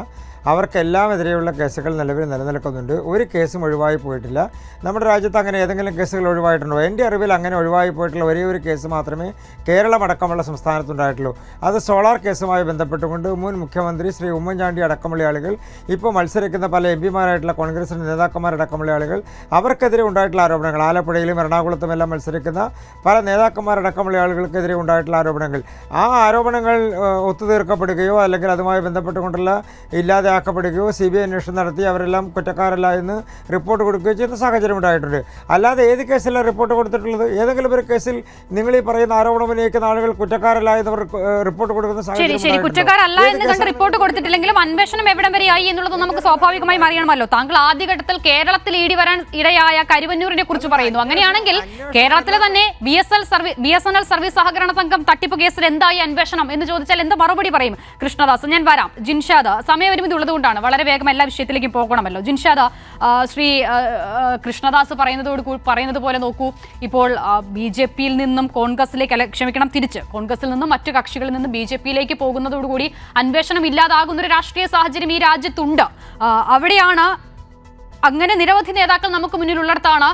[SPEAKER 4] അവർക്കെല്ലാം എതിരെയുള്ള കേസുകൾ നിലവിൽ നിലനിൽക്കുന്നുണ്ട്. ഒരു കേസും ഒഴിവായി പോയിട്ടില്ല. നമ്മുടെ രാജ്യത്ത് അങ്ങനെ ഏതെങ്കിലും കേസുകൾ ഒഴിവായിട്ടുണ്ടോ? എൻ്റെ അറിവിൽ അങ്ങനെ ഒഴിവായി പോയിട്ടുള്ള ഒരേ ഒരു കേസ് മാത്രമേ കേരളമടക്കമുള്ള സംസ്ഥാനത്തുണ്ടായിട്ടുള്ളൂ. അത് സോളാർ കേസുമായി ബന്ധപ്പെട്ടുകൊണ്ട് മുൻ മുഖ്യമന്ത്രി ശ്രീ ഉമ്മൻചാണ്ടി അടക്കമുള്ള ആളുകൾ, ഇപ്പോൾ മത്സരിക്കുന്ന പല MP-മാരായിട്ടുള്ള കോൺഗ്രസിൻ്റെ നേതാക്കന്മാരടക്കമുള്ള ആളുകൾ, അവർക്കെതിരെ ഉണ്ടായിട്ടുള്ള ആരോപണങ്ങൾ, ആലപ്പുഴയിലും എറണാകുളത്തുമെല്ലാം മത്സരിക്കുന്ന പല നേതാക്കന്മാരടക്കമുള്ള ആളുകൾക്കെതിരെ ഉണ്ടായിട്ടുള്ള ആരോപണങ്ങൾ, ആ ആരോപണങ്ങൾ ഒത്തുതീർക്കപ്പെടുകയോ അല്ലെങ്കിൽ അതുമായി ബന്ധപ്പെട്ടുകൊണ്ടുള്ള ഇല്ലാതെയാക്കപ്പെടുകയോ CBI അന്വേഷണം നടത്തി അവരെല്ലാം കുറ്റക്കാരല്ല എന്ന് റിപ്പോർട്ട് കൊടുക്കുകയോ ചെയ്യുന്ന സാഹചര്യം ഉണ്ടായിട്ടുണ്ട്. അല്ലാതെ ഏത് കേസിലാണ് റിപ്പോർട്ട് കൊടുത്തിട്ടുള്ളത്? ഏതെങ്കിലും ഒരു കേസിൽ നിങ്ങൾ ഈ പറയുന്ന ആരോപണം ഉന്നയിക്കുന്ന ആളുകൾ കുറ്റക്കാരല്ല എന്നവർ റിപ്പോർട്ട് കൊടുക്കുന്ന
[SPEAKER 2] ശരി, കുറ്റക്കാരല്ല എന്ന് കണ്ട് റിപ്പോർട്ട് കൊടുത്തിട്ടില്ലെങ്കിലും അന്വേഷണം എവിടം വരെയായി എന്നുള്ളത് നമുക്ക് സ്വാഭാവികമായും അറിയണമല്ലോ. താങ്കൾ ആദ്യഘട്ടത്തിൽ കേരളത്തിൽ ED വരാൻ ഇടയായ കരുവന്നൂരിനെ കുറിച്ച് പറയുന്നു. അങ്ങനെയാണെങ്കിൽ കേരളത്തിലെ തന്നെ BSNL സർവീസ് സഹകരണ സംഘം തട്ടിപ്പ് കേസിൽ എന്തായി അന്വേഷണം എന്ന് ചോദിച്ചാൽ എന്ത് മറുപടി പറയും കൃഷ്ണദാസ്? ഞാൻ വരാം. ജിൻഷാദ്, സമയപരിമിതി ഉള്ളതുകൊണ്ടാണ് വളരെ വേഗം എല്ലാ വിഷയത്തിലേക്കും പോകണമല്ലോ. ജിൻഷാദ്, ശ്രീ കൃഷ്ണദാസ് പറയുന്നത് പോലെ നോക്കൂ, ഇപ്പോൾ BJP-യിൽ നിന്നും കോൺഗ്രസിലേക്ക്, തിരിച്ച് കോൺഗ്രസിൽ നിന്നും മറ്റു കക്ഷികളിൽ നിന്നും BJP-യിലേക്ക് പോകുന്നതോടുകൂടി അന്വേഷണം ഇല്ലാതാകുന്നൊരു രാഷ്ട്രീയ സാഹചര്യം ഈ രാജ്യത്തുണ്ട്. അവിടെയാണ് അങ്ങനെ നിരവധി നേതാക്കൾ നമുക്ക് മുന്നിലുള്ളിടത്താണ്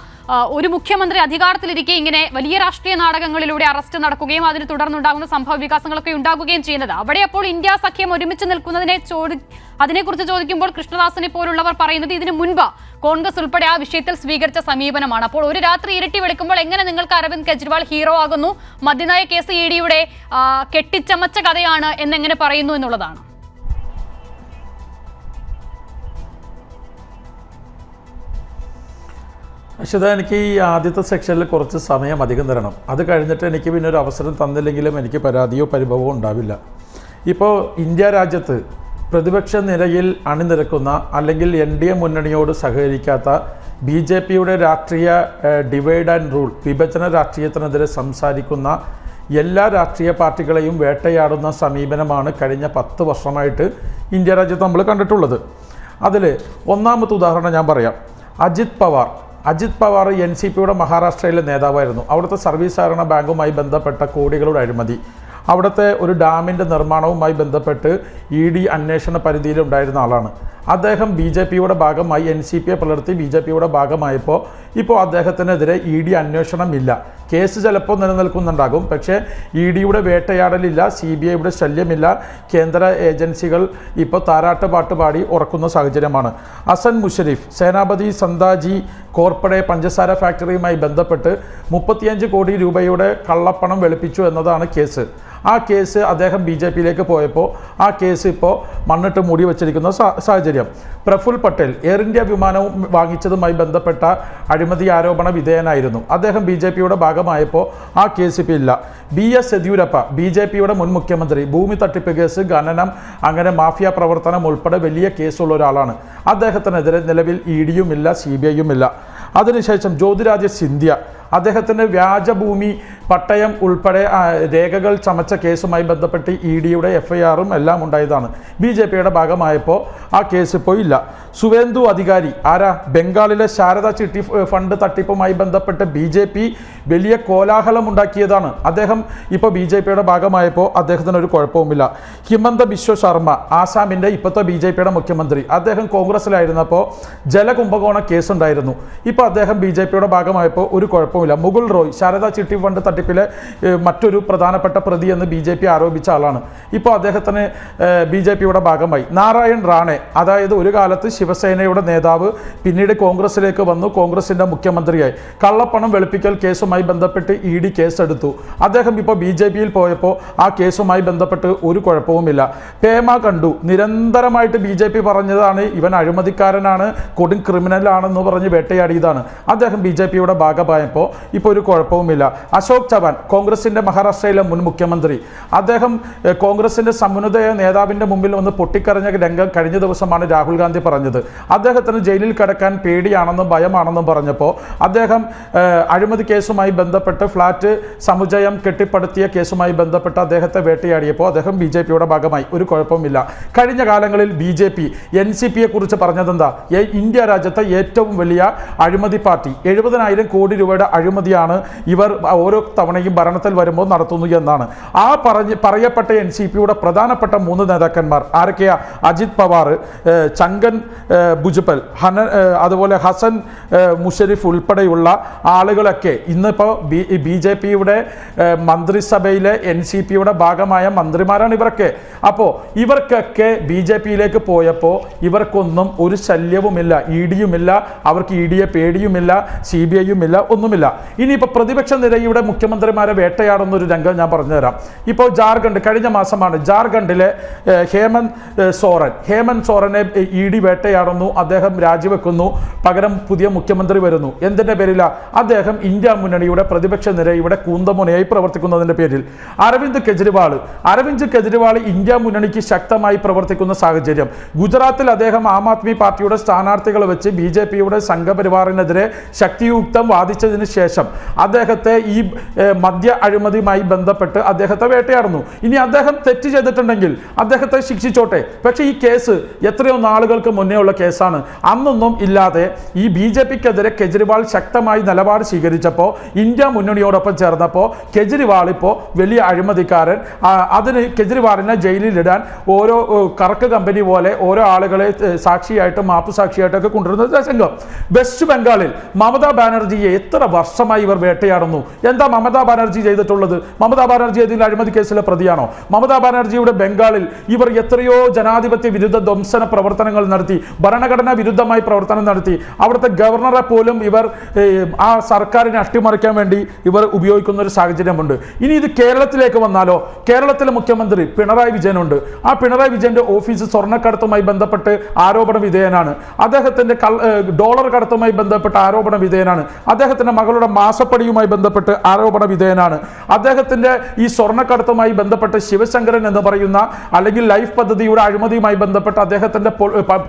[SPEAKER 2] ഒരു മുഖ്യമന്ത്രി അധികാരത്തിലിരിക്കെ ഇങ്ങനെ വലിയ രാഷ്ട്രീയ നാടകങ്ങളിലൂടെ അറസ്റ്റ് നടക്കുകയും അതിന് തുടർന്നുണ്ടാകുന്ന സംഭവ വികാസങ്ങളൊക്കെ ഉണ്ടാകുകയും ചെയ്യുന്നത്. അവിടെ അപ്പോൾ ഇന്ത്യ സഖ്യം ഒരുമിച്ച് അതിനെക്കുറിച്ച് ചോദിക്കുമ്പോൾ കൃഷ്ണദാസിനെ പോലുള്ളവർ പറയുന്നത് ഇതിനു മുൻപ് കോൺഗ്രസ് ഉൾപ്പെടെ ആ വിഷയത്തിൽ സ്വീകരിച്ച സമീപനമാണ്. അപ്പോൾ ഒരു രാത്രി ഇരട്ടി വെളുക്കുമ്പോൾ എങ്ങനെ നിങ്ങൾക്ക് അരവിന്ദ് കെജ്രിവാൾ ഹീറോ ആകുന്നു, മദ്യനയ കേസ് ED-യുടെ കെട്ടിച്ചമച്ച കഥയാണ് എന്നെങ്ങനെ പറയുന്നു എന്നുള്ളതാണ്.
[SPEAKER 5] പക്ഷേ എനിക്ക് ഈ ആദ്യത്തെ സെക്ഷനിൽ കുറച്ച് സമയം അധികം തരണം. അത് കഴിഞ്ഞിട്ട് എനിക്ക് പിന്നെ ഒരു അവസരം തന്നില്ലെങ്കിലും എനിക്ക് പരാതിയോ പരിഭവമോ ഉണ്ടാവില്ല. ഇപ്പോൾ ഇന്ത്യ രാജ്യത്ത് പ്രതിപക്ഷ നിരയിൽ അണിനിരക്കുന്ന അല്ലെങ്കിൽ NDA മുന്നണിയോട് സഹകരിക്കാത്ത BJP-യുടെ രാഷ്ട്രീയ ഡിവൈഡ് ആൻഡ് റൂൾ, വിഭജന രാഷ്ട്രീയത്തിനെതിരെ സംസാരിക്കുന്ന എല്ലാ രാഷ്ട്രീയ പാർട്ടികളെയും വേട്ടയാടുന്ന സമീപനമാണ് കഴിഞ്ഞ 10 വർഷമായിട്ട് ഇന്ത്യ രാജ്യത്ത് നമ്മൾ കണ്ടിട്ടുള്ളത്. അതിൽ ഒന്നാമത്തെ ഉദാഹരണം ഞാൻ പറയാം. അജിത് പവാർ NCP-യുടെ മഹാരാഷ്ട്രയിലെ നേതാവായിരുന്നു. അവിടുത്തെ സർവീസ് സഹകരണ ബാങ്കുമായി ബന്ധപ്പെട്ട കോടികളുടെ അഴിമതി, അവിടുത്തെ ഒരു ഡാമിൻ്റെ നിർമ്മാണവുമായി ബന്ധപ്പെട്ട് ED അന്വേഷണ പരിധിയിലുണ്ടായിരുന്ന ആളാണ്. അദ്ദേഹം BJP-യുടെ ഭാഗമായി NCP-യെ പുലർത്തി BJP-യുടെ ഭാഗമായപ്പോൾ ഇപ്പോൾ അദ്ദേഹത്തിനെതിരെ ED അന്വേഷണമില്ല. കേസ് ചിലപ്പോൾ നിലനിൽക്കുന്നുണ്ടാകും, പക്ഷേ ED-യുടെ വേട്ടയാടലില്ല, CBI-യുടെ ശല്യമില്ല. കേന്ദ്ര ഏജൻസികൾ ഇപ്പോൾ താരാട്ട് പാട്ട് പാടി ഉറക്കുന്ന സാഹചര്യമാണ്. ഹസൻ മുഷരിഫ്, സേനാപതി സന്താജി കോർപ്പറേ പഞ്ചസാര ഫാക്ടറിയുമായി ബന്ധപ്പെട്ട് 35 കോടി രൂപയുടെ കള്ളപ്പണം വെളുപ്പിച്ചു എന്നതാണ് കേസ്. ആ കേസ് അദ്ദേഹം BJP-യിലേക്ക് പോയപ്പോൾ ആ കേസ് ഇപ്പോൾ മണ്ണിട്ട് മൂടി വച്ചിരിക്കുന്ന സാഹചര്യം. പ്രഫുൽ പട്ടേൽ എയർ ഇന്ത്യ വിമാനം വാങ്ങിച്ചതുമായി ബന്ധപ്പെട്ട അഴിമതി ആരോപണ വിധേയനായിരുന്നു. അദ്ദേഹം BJP-യുടെ ഭാഗമായപ്പോൾ ആ കേസ് ഇപ്പോൾ ഇല്ല. BS യെദ്യൂരപ്പ, BJP-യുടെ മുൻ മുഖ്യമന്ത്രി, ഭൂമി തട്ടിപ്പ് കേസ്, ഖനനം, അങ്ങനെ മാഫിയ പ്രവർത്തനം ഉൾപ്പെടെ വലിയ കേസുള്ള ഒരാളാണ്. അദ്ദേഹത്തിനെതിരെ നിലവിൽ ED-യും ഇല്ല, CBI-യും ഇല്ല. അതിനുശേഷം ജ്യോതിരാദിത്യ സിന്ധ്യ, അദ്ദേഹത്തിൻ്റെ വ്യാജഭൂമി പട്ടയം ഉൾപ്പെടെ രേഖകൾ ചമച്ച കേസുമായി ബന്ധപ്പെട്ട് EDയുടെ FIRഉം എല്ലാം ഉണ്ടായതാണ്. BJPയുടെ ഭാഗമായപ്പോൾ ആ കേസ് ഇപ്പോൾ ഇല്ല. സുവേന്ദു അധികാരി ആരാ? ബംഗാളിലെ ശാരദ ചിട്ടി ഫണ്ട് തട്ടിപ്പുമായി ബന്ധപ്പെട്ട് BJP വലിയ കോലാഹലം ഉണ്ടാക്കിയതാണ്. അദ്ദേഹം ഇപ്പോൾ BJPയുടെ ഭാഗമായപ്പോൾ അദ്ദേഹത്തിന് ഒരു കുഴപ്പവുമില്ല. ഹിമന്ത ബിശ്വ ശർമ്മ ആസാമിൻ്റെ ഇപ്പോഴത്തെ BJPയുടെ മുഖ്യമന്ത്രി, അദ്ദേഹം കോൺഗ്രസ്സിലായിരുന്നപ്പോൾ ജലകുംഭകോണ കേസുണ്ടായിരുന്നു. ഇപ്പോൾ അദ്ദേഹം BJPയുടെ ഭാഗമായപ്പോൾ ഒരു കുഴപ്പമില്ല. മുകുൾ റോയ് ശാരദ ചിട്ടി ഫണ്ട് തട്ടിപ്പിലെ മറ്റൊരു പ്രധാനപ്പെട്ട പ്രതി എന്ന് BJP ആരോപിച്ച ആളാണ്. ഇപ്പോൾ അദ്ദേഹത്തിന് BJPയുടെ ഭാഗമായി. നാരായൺ റാണെ, അതായത് ഒരു കാലത്ത് ശിവസേനയുടെ നേതാവ്, പിന്നീട് കോൺഗ്രസിലേക്ക് വന്നു, കോൺഗ്രസിൻ്റെ മുഖ്യമന്ത്രിയായി. കള്ളപ്പണം വെളുപ്പിക്കൽ കേസുമായി ബന്ധപ്പെട്ട് ED കേസെടുത്തു. അദ്ദേഹം ഇപ്പോൾ BJPയിൽ പോയപ്പോൾ ആ കേസുമായി ബന്ധപ്പെട്ട് ഒരു കുഴപ്പവുമില്ല. പേമ കണ്ടു നിരന്തരമായിട്ട് BJP പറഞ്ഞതാണ് ഇവൻ അഴിമതിക്കാരനാണ്, കൊടും ക്രിമിനലാണെന്ന് പറഞ്ഞ് വേട്ടയാടിയതാണ്. അദ്ദേഹം BJPയുടെ ഭാഗമായപ്പോൾ ഇപ്പോൾ ഒരു കുഴപ്പവുമില്ല. അശോക് ചവാൻ കോൺഗ്രസിൻ്റെ മഹാരാഷ്ട്രയിലെ മുൻ മുഖ്യമന്ത്രി, അദ്ദേഹം കോൺഗ്രസിൻ്റെ സമുന്നതയ നേതാവിൻ്റെ മുമ്പിൽ വന്ന് പൊട്ടിക്കരഞ്ഞ രംഗം കഴിഞ്ഞ ദിവസമാണ് രാഹുൽ ഗാന്ധി പറഞ്ഞത്. അദ്ദേഹത്തിന് ജയിലിൽ കിടക്കാൻ പേടിയാണെന്നും ഭയമാണെന്നും പറഞ്ഞപ്പോൾ അദ്ദേഹം അഴിമതി കേസുമായി ബന്ധപ്പെട്ട് ഫ്ലാറ്റ് സമുച്ചയം കെട്ടിപ്പടുത്തിയ കേസുമായി ബന്ധപ്പെട്ട് അദ്ദേഹത്തെ വേട്ടയാടിയപ്പോൾ അദ്ദേഹം BJPയുടെ ഭാഗമായി. ഒരു കുഴപ്പമില്ല. കഴിഞ്ഞ കാലങ്ങളിൽ BJP NCPയെ കുറിച്ച് പറഞ്ഞതെന്താ? ഇന്ത്യ രാജ്യത്തെ ഏറ്റവും വലിയ അഴിമതി പാർട്ടി, 70,000 കോടി രൂപയുടെ അഴിമതിയാണ് ഇവർ ഓരോ തവണയും ഭരണത്തിൽ വരുമ്പോൾ നടത്തുന്നു എന്നാണ്. ആ പറയപ്പെട്ട NCPയുടെ പ്രധാനപ്പെട്ട 3 നേതാക്കന്മാർ ആരൊക്കെയാ? അജിത് പവാർ, ചങ്കൻ ഭുജ്ബൽ, അതുപോലെ ഹസൻ മുഷരിഫ് ഉൾപ്പെടെയുള്ള ആളുകളൊക്കെ ഇന്നിപ്പോൾ BJPയുടെ മന്ത്രിസഭയിലെ NCPയുടെ ഭാഗമായ മന്ത്രിമാരാണ് ഇവരൊക്കെ. അപ്പോൾ ഇവർക്കൊക്കെ BJPയിലേക്ക് പോയപ്പോൾ ഇവർക്കൊന്നും ഒരു ശല്യവുമില്ല, EDയുമില്ല, അവർക്ക് EDയെ പേടിയുമില്ല, CBIയും ഇല്ല, ഒന്നുമില്ല. ഇനിയിപ്പോൾ പ്രതിപക്ഷ നിരയുടെ മുഖ്യമന്ത്രിമാരെ വേട്ടയാടുന്ന ഒരു രംഗം ഞാൻ പറഞ്ഞുതരാം. ഇപ്പോൾ ജാർഖണ്ഡ്, കഴിഞ്ഞ മാസമാണ് ജാർഖണ്ഡിലെ ഹേമന്ത് സോറനെ ED വേട്ടയാടുന്നു. അദ്ദേഹം രാജിവെക്കുന്നു, പകരം പുതിയ മുഖ്യമന്ത്രി വരുന്നു. എന്തിൻ്റെ പേരില? അദ്ദേഹം ഇന്ത്യ മുന്നണിയുടെ പ്രതിപക്ഷ നിരയുടെ കൂന്തമുനയായി പ്രവർത്തിക്കുന്നതിൻ്റെ പേരിൽ. അരവിന്ദ് കെജ്രിവാൾ ഇന്ത്യ മുന്നണിക്ക് ശക്തമായി പ്രവർത്തിക്കുന്ന സാഹചര്യം. ഗുജറാത്തിൽ അദ്ദേഹം ആം ആദ്മി പാർട്ടിയുടെ സ്ഥാനാർത്ഥികളെ വെച്ച് BJPയുടെ സംഘപരിവാറിനെതിരെ ശക്തിയുക്തം വാദിച്ചതിന് ശേഷം അദ്ദേഹത്തെ ഈ മദ്യ അഴിമതിയുമായി ബന്ധപ്പെട്ട് അദ്ദേഹത്തെ വേട്ടയാടുന്നു. ഇനി അദ്ദേഹം തെറ്റ് ചെയ്തിട്ടുണ്ടെങ്കിൽ അദ്ദേഹത്തെ ശിക്ഷിച്ചോട്ടെ. പക്ഷേ ഈ കേസ് എത്രയോ നാളുകൾക്ക് മുന്നേ ഉള്ള കേസാണ്. അന്നൊന്നും ഇല്ലാതെ ഈ BJPക്കെതിരെ കെജ്രിവാൾ ശക്തമായി നിലപാട് സ്വീകരിച്ചപ്പോൾ, ഇന്ത്യ മുന്നണിയോടൊപ്പം ചേർന്നപ്പോൾ കെജ്രിവാൾ ഇപ്പോൾ വലിയ അഴിമതിക്കാരൻ, അതിന് കെജ്രിവാളിനെ ജയിലിലിടാൻ ഓരോ കറക്ക് കമ്പനി പോലെ ഓരോ ആളുകളെ സാക്ഷിയായിട്ടും മാപ്പ് സാക്ഷിയായിട്ടൊക്കെ കൊണ്ടുവരുന്നത് സംഘം. വെസ്റ്റ് ബംഗാളിൽ മമതാ ബാനർജിയെ എത്ര വർഷമായി ഇവർ വേട്ടയാടുന്നു. എന്താ മമതാ ബാനർജി ചെയ്തിട്ടുള്ളത്? മമതാ ബാനർജി ഇതിൽ അഴിമതി കേസിലെ പ്രതിയാണോ? മമതാ ബാനർജിയുടെ ബംഗാളിൽ ഇവർ എത്രയോ ജനാധിപത്യ വിരുദ്ധ ധ്വംസന പ്രവർത്തനങ്ങൾ നടത്തി, ഭരണഘടനാ വിരുദ്ധമായി പ്രവർത്തനം നടത്തി. അവിടുത്തെ ഗവർണറെ പോലും ഇവർ ആ സർക്കാരിനെ അട്ടിമറിക്കാൻ വേണ്ടി ഇവർ ഉപയോഗിക്കുന്ന ഒരു സാഹചര്യമുണ്ട്. ഇനി ഇത് കേരളത്തിലേക്ക് വന്നാലോ? കേരളത്തിലെ മുഖ്യമന്ത്രി പിണറായി വിജയനുണ്ട്. ആ പിണറായി വിജയന്റെ ഓഫീസ് സ്വർണ്ണക്കടത്തുമായി ബന്ധപ്പെട്ട് ആരോപണ വിധേയനാണ്. അദ്ദേഹത്തിന്റെ ഡോളർ കടത്തുമായി ബന്ധപ്പെട്ട് ആരോപണ വിധേയനാണ്. അദ്ദേഹത്തിന്റെ മകളുടെ മാസപ്പടിയുമായി ബന്ധപ്പെട്ട് ആരോപണ വിധേയനാണ്. അദ്ദേഹത്തിന്റെ ഈ സ്വർണ്ണക്കടത്തുമായി ബന്ധപ്പെട്ട് ശിവശങ്കരൻ എന്ന് പറയുന്ന, അല്ലെങ്കിൽ ലൈഫ് പദ്ധതിയുടെ അഴിമതിയുമായി ബന്ധപ്പെട്ട് അദ്ദേഹത്തിന്റെ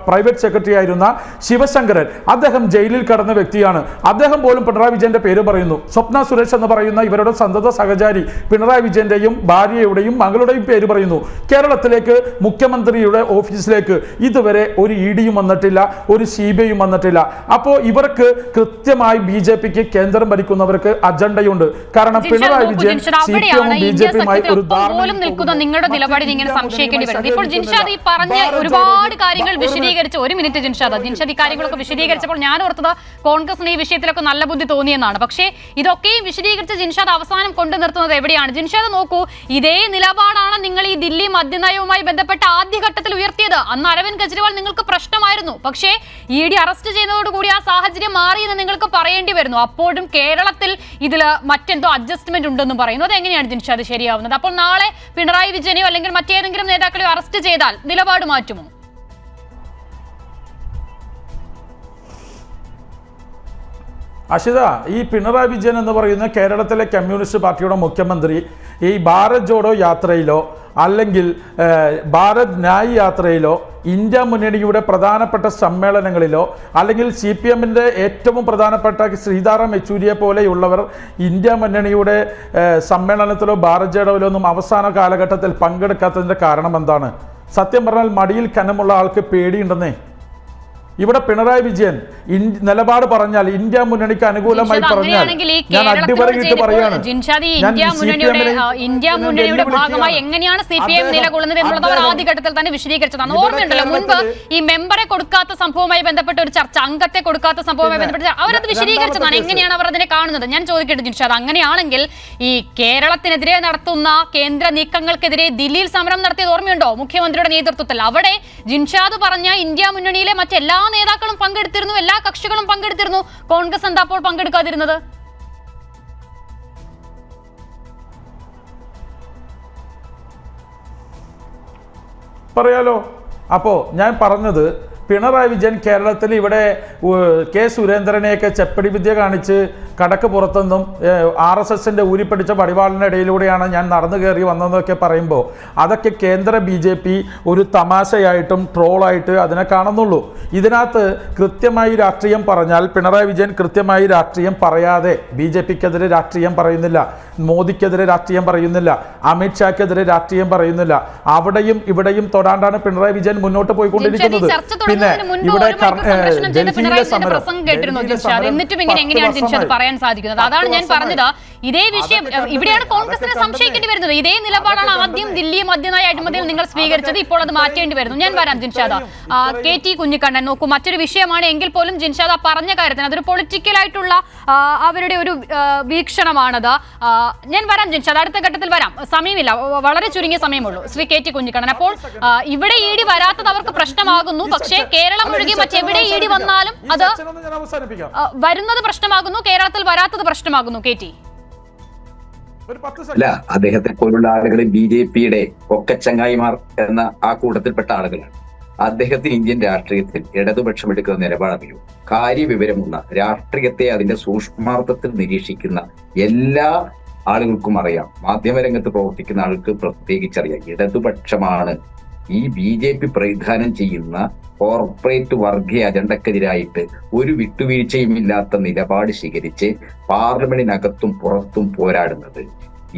[SPEAKER 5] പ്രൈവറ്റ് സെക്രട്ടറി ആയിരുന്ന ശിവശങ്കരൻ, അദ്ദേഹം ജയിലിൽ കടന്ന വ്യക്തിയാണ്. അദ്ദേഹം പോലും പിണറായി വിജയന്റെ പേര് പറയുന്നു. സ്വപ്ന സുരേഷ് എന്ന് പറയുന്ന ഇവരുടെ സന്തത സഹചാരി പിണറായി വിജയന്റെയും ഭാര്യയുടെയും മകളുടെയും പേര് പറയുന്നു. കേരളത്തിലേക്ക് മുഖ്യമന്ത്രിയുടെ ഓഫീസിലേക്ക് ഇതുവരെ ഒരു EDയും വന്നിട്ടില്ല, ഒരു CBIയും വന്നിട്ടില്ല. അപ്പോൾ ഇവർക്ക് കൃത്യമായി BJPക്ക് കേന്ദ്രം ഭരിക്കുന്നവർക്ക് അജണ്ടയുണ്ട്. കാരണം പിണറായി വിജയൻ BJPയുമായി ഒരു
[SPEAKER 2] നിൽക്കുന്ന നിങ്ങളുടെ നിലപാടിൽ ഇങ്ങനെ സംശയിക്കേണ്ടി വരുന്നത്. ഇപ്പോൾ ജിൻഷാദ് ഈ പറഞ്ഞ ഒരുപാട് കാര്യങ്ങൾ വിശദീകരിച്ച്, ഒരു മിനിറ്റ് ജിൻഷാദ് ഈ കാര്യങ്ങളൊക്കെ വിശദീകരിച്ചപ്പോൾ ഞാൻ ഓർത്തത് കോൺഗ്രസിന് ഈ വിഷയത്തിലൊക്കെ നല്ല ബുദ്ധി തോന്നിയെന്നാണ്. പക്ഷേ ഇതൊക്കെയും വിശദീകരിച്ച് ജിൻഷാദ് അവസാനം കൊണ്ടു നിർത്തുന്നത് എവിടെയാണ്? ജിൻഷാദ് നോക്കൂ, ഇതേ നിലപാടാണ് നിങ്ങൾ ഈ ദില്ലി മദ്യനയവുമായി ബന്ധപ്പെട്ട ആദ്യഘട്ടത്തിൽ ഉയർത്തിയത്. അന്ന് അരവിന്ദ് കെജ്രിവാൾ നിങ്ങൾക്ക് പ്രശ്നമായിരുന്നു. പക്ഷേ ED അറസ്റ്റ് ചെയ്യുന്നതോടുകൂടി ആ സാഹചര്യം മാറിയെന്ന് നിങ്ങൾക്ക് പറയേണ്ടി വരുന്നു. അപ്പോഴും കേരളത്തിൽ ഇതിൽ മറ്റെന്തോ അഡ്ജസ്റ്റ്മെന്റ് ഉണ്ടെന്നും പറയുന്നു. അതെങ്ങനെയാണ് ജിൻഷാദ് ശരിയാവുന്നത്? അപ്പോൾ നാളെ പിണറായി വിജയനെയോ അല്ലെങ്കിൽ മറ്റേതെങ്കിലും നേതാക്കളെയോ അറസ്റ്റ് ചെയ്താൽ നിലപാട് മാറ്റുമോ?
[SPEAKER 5] അഷിത, ഈ പിണറായി വിജയൻ എന്ന് പറയുന്ന കേരളത്തിലെ കമ്മ്യൂണിസ്റ്റ് പാർട്ടിയുടെ മുഖ്യമന്ത്രി ഈ ഭാരത് ജോഡോ യാത്രയിലോ അല്ലെങ്കിൽ ഭാരത് ന്യായ് യാത്രയിലോ ഇന്ത്യ മുന്നണിയുടെ പ്രധാനപ്പെട്ട സമ്മേളനങ്ങളിലോ അല്ലെങ്കിൽ CPM-ന്റെ ഏറ്റവും പ്രധാനപ്പെട്ട സീതാറാം യെച്ചൂരിയെ പോലെയുള്ളവർ ഇന്ത്യ മുന്നണിയുടെ സമ്മേളനത്തിലോ ഭാരത് ജോഡോയിലോ ഒന്നും അവസാന കാലഘട്ടത്തിൽ പങ്കെടുക്കാത്തതിൻ്റെ കാരണം എന്താണ്? സത്യം പറഞ്ഞാൽ മടിയിൽ കനമുള്ള ആൾക്ക് പേടിയുണ്ടെന്നേ. ഇവിടെ പിണറായി വിജയൻ നിലപാട് പറഞ്ഞാൽ ഇന്ത്യ മുന്നണിക്ക് അനുകൂലമായി പറഞ്ഞാൽ ഞാൻ അടിവരയിട്ട് പറയാണ്,
[SPEAKER 2] ഇന്ത്യ മുന്നണിയുടെ ഭാഗമായി എങ്ങനെയാണ് CPM നിലകൊള്ളുന്നത് എന്നുള്ളത് അവർ ആദ്യഘട്ടത്തിൽ തന്നെ വിശദീകരിച്ചതാണ്. ഓർമ്മയുണ്ടല്ലോ, മുൻപ് ഈ മെമ്പറെ കൊടുക്കാത്ത സംഭവവുമായി ബന്ധപ്പെട്ട ഒരു ചർച്ച, അംഗത്തെ കൊടുക്കാത്ത സംഭവവുമായി ബന്ധപ്പെട്ട അവരത് വിശദീകരിച്ചതാണ്. എങ്ങനെയാണ് അവർ അതിനെ കാണുന്നത്? ഞാൻ ചോദിക്കട്ടെ ജിൻഷാദ്, അങ്ങനെയാണെങ്കിൽ ഈ കേരളത്തിനെതിരെ നടത്തുന്ന കേന്ദ്ര നീക്കങ്ങൾക്കെതിരെ ദില്ലിയിൽ സമരം നടത്തിയത് ഓർമ്മയുണ്ടോ? മുഖ്യമന്ത്രിയുടെ നേതൃത്വത്തിൽ. അവിടെ ജിൻഷാദ് പറഞ്ഞ ഇന്ത്യ മുന്നണിയിലെ മറ്റെല്ലാ നേതാക്കളും പങ്കെടുത്തിരുന്നു, എല്ലാ കക്ഷികളും പങ്കെടുത്തിരുന്നു. കോൺഗ്രസ് എന്താ അപ്പോൾ പങ്കെടുക്കാതിരുന്നത്?
[SPEAKER 5] പറയാലോ. അപ്പോൾ ഞാൻ പറഞ്ഞത്, പിണറായി വിജയൻ കേരളത്തിൽ ഇവിടെ കെ സുരേന്ദ്രനെയൊക്കെ ചെപ്പടി വിദ്യ കാണിച്ച് കടക്ക് പുറത്തുനിന്നും RSSന്റെ ഊരിപ്പിടിച്ച വടിവാളിൻ്റെ ഇടയിലൂടെയാണ് ഞാൻ നടന്നു കയറി വന്നതെന്നൊക്കെ പറയുമ്പോൾ അതൊക്കെ കേന്ദ്ര BJP ഒരു തമാശയായിട്ടും ട്രോളായിട്ട് അതിനെ കാണുന്നുള്ളൂ. ഇതിനകത്ത് കൃത്യമായി രാഷ്ട്രീയം പറഞ്ഞാൽ പിണറായി വിജയൻ കൃത്യമായി രാഷ്ട്രീയം പറയാതെ BJPക്കെതിരെ രാഷ്ട്രീയം പറയുന്നില്ല, മോദിക്കെതിരെ രാഷ്ട്രീയം പറയുന്നില്ല, അമിത്ഷാക്കെതിരെ രാഷ്ട്രീയം പറയുന്നില്ല. അവിടെയും ഇവിടെയും തൊടാണ്ടാണ് പിണറായി വിജയൻ മുന്നോട്ട് പോയിക്കൊണ്ടിരിക്കുന്നത്. പിന്നെ ഇവിടെ
[SPEAKER 2] പറയാൻ സാധിക്കുന്നത് അതാണ് ഞാൻ പറഞ്ഞത്. ഇതേ വിഷയം ഇവിടെയാണ് കോൺഗ്രസിനെ സംശയിക്കേണ്ടി വരുന്നത്. ഇതേ നിലപാടാണ് ആദ്യം ദില്ലി മദ്യനയ അഴിമതിയിൽ നിങ്ങൾ സ്വീകരിച്ചത്, ഇപ്പോൾ അത് മാറ്റേണ്ടി വരുന്നു. ഞാൻ വരാം ജിൻഷാദ. KT കുഞ്ഞിക്കണ്ണൻ നോക്കൂ, മറ്റൊരു വിഷയമാണ് എങ്കിൽ പോലും ജിൻഷാദ പറഞ്ഞ കാര്യത്തിന് അതൊരു പൊളിറ്റിക്കൽ ആയിട്ടുള്ള അവരുടെ ഒരു വീക്ഷണമാണത്. ഞാൻ വരാം ജിൻഷാദ, അടുത്ത ഘട്ടത്തിൽ വരാം, സമയമില്ല, വളരെ ചുരുങ്ങിയ സമയമുള്ളൂ. ശ്രീ KT കുഞ്ഞിക്കണ്ണൻ, അപ്പോൾ ഇവിടെ ED വരാത്തത് അവർക്ക് പ്രശ്നമാകുന്നു, പക്ഷേ കേരളം ഒഴികെ മറ്റെവിടെ ED വന്നാലും അത് വരുന്നത് പ്രശ്നമാകുന്നു, കേരളത്തിൽ വരാത്തത് പ്രശ്നമാകുന്നു. KT
[SPEAKER 3] അല്ല, അദ്ദേഹത്തെ പോലുള്ള ആളുകൾ BJPയുടെ ഒക്കെ ചങ്ങായിമാർ എന്ന ആ കൂട്ടത്തിൽപ്പെട്ട ആളുകളാണ്. അദ്ദേഹത്തിന് ഇന്ത്യൻ രാഷ്ട്രീയത്തിൽ ഇടതുപക്ഷം എടുക്കുന്ന നിലപാടറിയും കാര്യവിവരമുള്ള രാഷ്ട്രീയത്തെ അതിന്റെ സൂക്ഷ്മാർത്ഥത്തിൽ നിരീക്ഷിക്കുന്ന എല്ലാ ആളുകൾക്കും അറിയാം. മാധ്യമരംഗത്ത് പ്രവർത്തിക്കുന്ന ആൾക്ക് പ്രത്യേകിച്ചറിയാം, ഇടതുപക്ഷമാണ് ഈ BJP പ്രതിദാനം ചെയ്യുന്ന കോർപ്പറേറ്റ് വർഗീയ അജണ്ടക്കെതിരായിട്ട് ഒരു വിട്ടുവീഴ്ചയും ഇല്ലാത്ത നിലപാട് സ്വീകരിച്ച് പാർലമെന്റിനകത്തും പുറത്തും പോരാടുന്നത്.